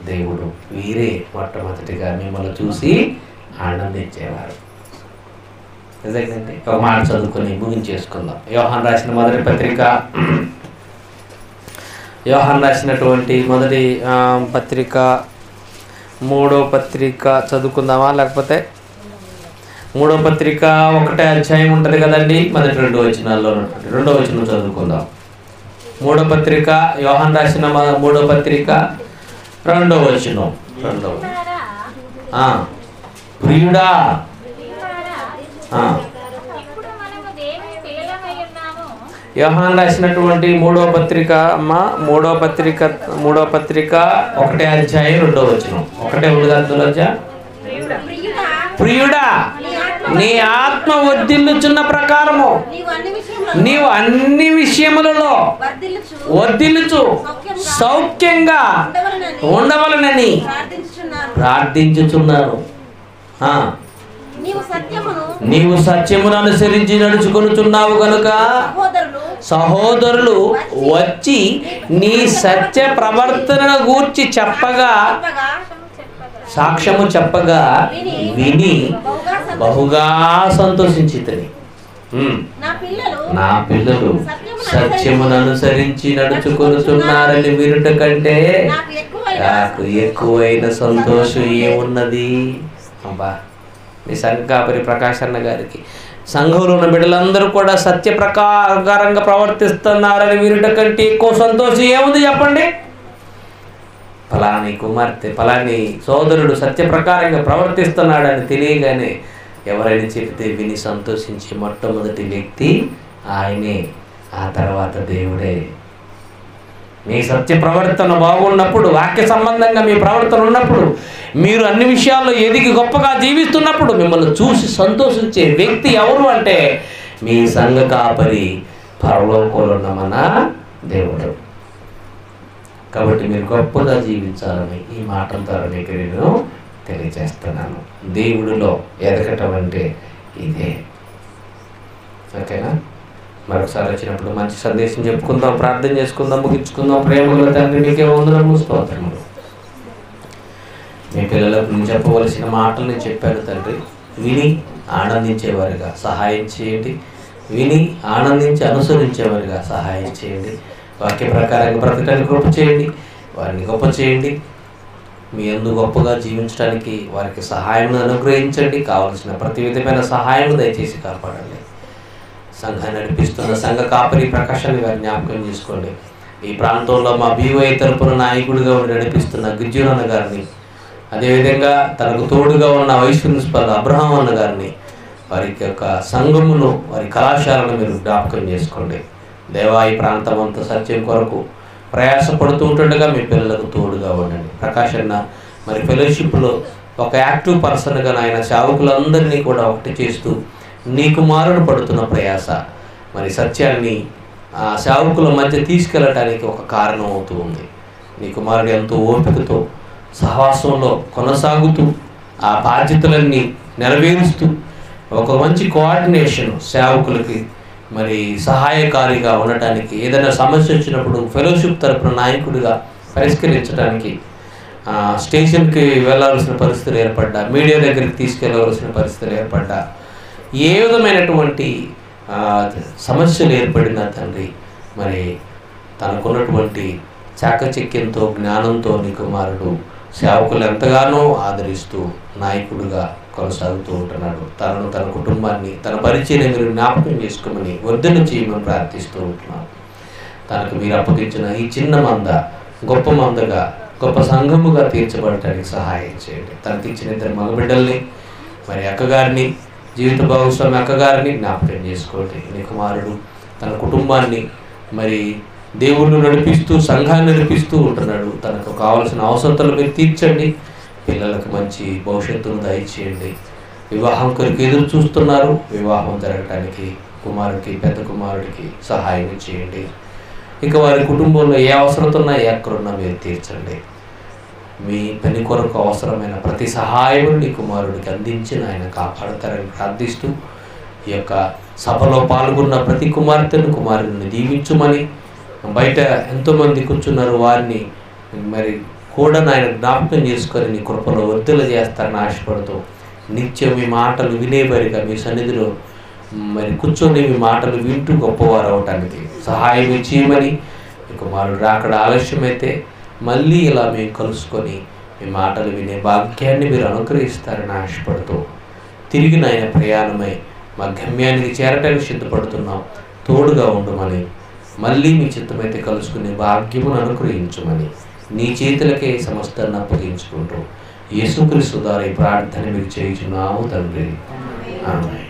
దేవుడు. వీరే మొట్టమొదటిగా మిమ్మల్ని చూసి ఆనందించేవారు. నిజంగానే ఒక మాట చదువుకొని ముగించేసుకుందాం. యోహాను రాసిన మొదటి పత్రిక, యోహాను రాసినటువంటి మొదటి పత్రిక 3వ పత్రిక చదువుకుందామా? లేకపోతే 3వ పత్రిక 1వ అధ్యాయం ఉంటుంది కదండి, మొదటి 2 వచనాల్లో 2వ వచనం చదువుకుందాం. 3వ పత్రిక, యోహాను రాసిన 3వ పత్రిక 2వ వచనం. ప్రియుడా, యోహాను రాసినటువంటి 3వ పత్రిక 3వ పత్రిక 1వ అధ్యాయం 2వ వచనం. ఒకటే ఉంది అందులో. ప్రియుడా, నీ ఆత్మ వర్ధిల్లుచున్న ప్రకారము నీవు అన్ని విషయములలో వర్ధిల్లుచు సౌఖ్యంగా ఉండవలనని ప్రార్థించుచున్నాను. నీవు సత్యమును అనుసరించి నడుచుకొనుచున్నావు కనుక సహోదరులు వచ్చి నీ సత్య ప్రవర్తనను గూర్చి సాక్ష్యము చెప్పగా విని బహుగా సంతోషించితిని. నా పిల్లలు సత్యమును అనుసరించి నడుచుకొనుచున్నారని వినుట కంటే నాకు ఎక్కువైన సంతోషం ఏమున్నది? అబ్బా, మీ సంఘాపరి ప్రకాష్ అన్న గారికి, సంఘంలో ఉన్న బిడ్డలందరూ కూడా సత్య ప్రకారంగా ప్రవర్తిస్తున్నారని వినుట కంటే ఎక్కువ సంతోషం ఏముంది చెప్పండి? ఫలాని కుమార్తె, ఫలాని సోదరుడు సత్య ప్రకారంగా ప్రవర్తిస్తున్నాడని తెలియగానే ఎవరైనా చెబితే విని సంతోషించే మొట్టమొదటి వ్యక్తి ఆయనే, ఆ తర్వాత దేవుడే. మీ సత్య ప్రవర్తన బాగున్నప్పుడు, వాక్య సంబంధంగా మీ ప్రవర్తన ఉన్నప్పుడు, మీరు అన్ని విషయాల్లో ఎదిగి గొప్పగా జీవిస్తున్నప్పుడు మిమ్మల్ని చూసి సంతోషించే వ్యక్తి ఎవరు అంటే మీ సంఘ కాపరి, పరలోకంలో ఉన్న మన దేవుడు. కాబట్టి మీరు గొప్పగా జీవించాలని ఈ మాటల ద్వారా మీకు నేను తెలియజేస్తున్నాను. దేవుడిలో ఎదగటం అంటే ఇదే. ఓకేనా? మరొకసారి వచ్చినప్పుడు మంచి సందేశం చెప్పుకుందాం, ప్రార్థన చేసుకుందాం, ముగించుకుందాం. ప్రేమగల తండ్రి, మీకే వందనములు, స్తోత్రములు. మీ పిల్లలకు నేను చెప్పవలసిన మాటలు నేను చెప్పాను తండ్రి. విని ఆనందించేవారుగా సహాయం చేయండి. విని ఆనందించి అనుసరించేవారుగా సహాయం చేయండి. వాక్య ప్రకారంగా బ్రతకడానికి కృప చేయండి. వారిని గొప్ప చేయండి. మీ యందు గొప్పగా జీవించడానికి వారికి సహాయం అనుగ్రహించండి. కావలసిన ప్రతి విధమైన సహాయం దయచేసి కాపాడండి. సంఘాన్ని నడిపిస్తున్న సంఘ కాపరి ప్రకాశాన్ని గారిని జ్ఞాపకం చేసుకోండి. ఈ ప్రాంతంలో మా BYI తరపున నాయకుడిగా ఉండి నడిపిస్తున్న గిజ్జునన్న గారిని, అదేవిధంగా తనకు తోడుగా ఉన్న వైస్ ప్రిన్సిపల్ అబ్రహాం అన్న గారిని, వారికి యొక్క సంఘమును, వారి కళాశాలను మీరు జ్ఞాపకం చేసుకోండి. దేవా, ఈ ప్రాంతం అంతా సత్యం కొరకు ప్రయాసపడుతూ ఉంటుండగా మీ పిల్లలకు తోడుగా ఉండండి. ప్రకాష్ అన్న మరి ఫెలోషిప్లో ఒక యాక్టివ్ పర్సన్గా ఆయన సేవకులందరినీ కూడా ఒకటి చేస్తూ నీ కుమారుడు పడుతున్న ప్రయాస మరి సత్యాన్ని ఆ సేవకుల మధ్య తీసుకెళ్ళటానికి ఒక కారణం అవుతూ ఉంది. నీ కుమారుడు ఎంతో ఓపికతో సహవాసంలో కొనసాగుతూ ఆ బాధ్యతలన్నీ నెరవేరుస్తూ ఒక మంచి కోఆర్డినేషన్ సేవకులకి మరి సహాయకారిగా ఉండటానికి, ఏదైనా సమస్య వచ్చినప్పుడు ఫెలోషిప్ తరపున నాయకుడిగా పరిష్కరించడానికి స్టేషన్కి వెళ్ళాల్సిన పరిస్థితులు ఏర్పడ్డా, మీడియా దగ్గరికి తీసుకెళ్ళవలసిన పరిస్థితులు ఏర్పడ్డా, ఏ విధమైనటువంటి సమస్యలు ఏర్పడిన తండ్రి మరి తనకున్నటువంటి చాకచక్యంతో జ్ఞానంతో నీ కుమారుడు సేవకులు ఎంతగానో ఆదరిస్తూ నాయకుడిగా కొనసాగుతూ ఉంటున్నాడు. తనను, తన కుటుంబాన్ని, తన పరిచయం మీరు జ్ఞాపకం చేసుకోమని వర్ధన చేయమని ప్రార్థిస్తూ ఉంటున్నాం. తనకు మీరు అప్పగించిన ఈ చిన్న మంద గొప్ప మందగా, గొప్ప సంఘముగా తీర్చబడటానికి సహాయం చేయండి. తనకి ఇచ్చిన 2 మగబిడ్డల్ని, మరి అక్కగారిని, జీవిత భాగస్వామి అక్కగారిని జ్ఞాపకం చేసుకోండి. నీ కుమారుడు తన కుటుంబాన్ని మరి దేవుళ్ళు నడిపిస్తూ, సంఘాన్ని నడిపిస్తూ ఉంటున్నాడు. తనకు కావాల్సిన అవసరతలు మీరు తీర్చండి. పిల్లలకు మంచి భవిష్యత్తును దయచేయండి. వివాహం కొరకు ఎదురు చూస్తున్నారు. వివాహం జరగటానికి కుమారుడికి, పెద్ద కుమారుడికి సహాయం చేయండి. ఇక వారి కుటుంబంలో ఏ అవసరత ఉన్నా, ఎక్కడున్నా మీరు తీర్చండి. మీ పని కొరకు అవసరమైన ప్రతి సహాయం నీ కుమారుడికి అందించి ఆయన కాపాడతారని ప్రార్థిస్తూ, ఈ యొక్క సభలో పాల్గొన్న ప్రతి కుమార్తెను, కుమారుని దీవించుమని, బయట ఎంతోమంది కూర్చున్నారు వారిని మరి కూడా నాయన జ్ఞాపకం చేసుకొని నీ కృపలో వర్ధల చేస్తారని ఆశపడుతూ, నిత్యం మీ మాటలు వినేబరిగా మీ సన్నిధిలో మరి కూర్చొని మీ మాటలు వింటూ గొప్పవారు అవటానికి సహాయం చేయమని, మీ కుమారుడు రాకడ ఆలస్యమైతే మళ్ళీ ఇలా మేము కలుసుకొని మీ మాటలు వినే భాగ్యాన్ని మీరు అనుగ్రహిస్తారని ఆశపడుతూ, తిరిగి నాయన ప్రయాణమై మా గమ్యానికి చేరటానికి సిద్ధపడుతున్నాం. తోడుగా ఉండమని, మళ్ళీ మీ చిత్తమైతే కలుసుకునే భాగ్యమును అనుగ్రహించమని నీ చేతులకే సమస్తాన్ని అప్పగించుకుంటూ యేసుక్రీస్తు ద్వారా ఈ ప్రార్థన మీకు చేయుచున్నాము తండ్రి. ఆమేన్.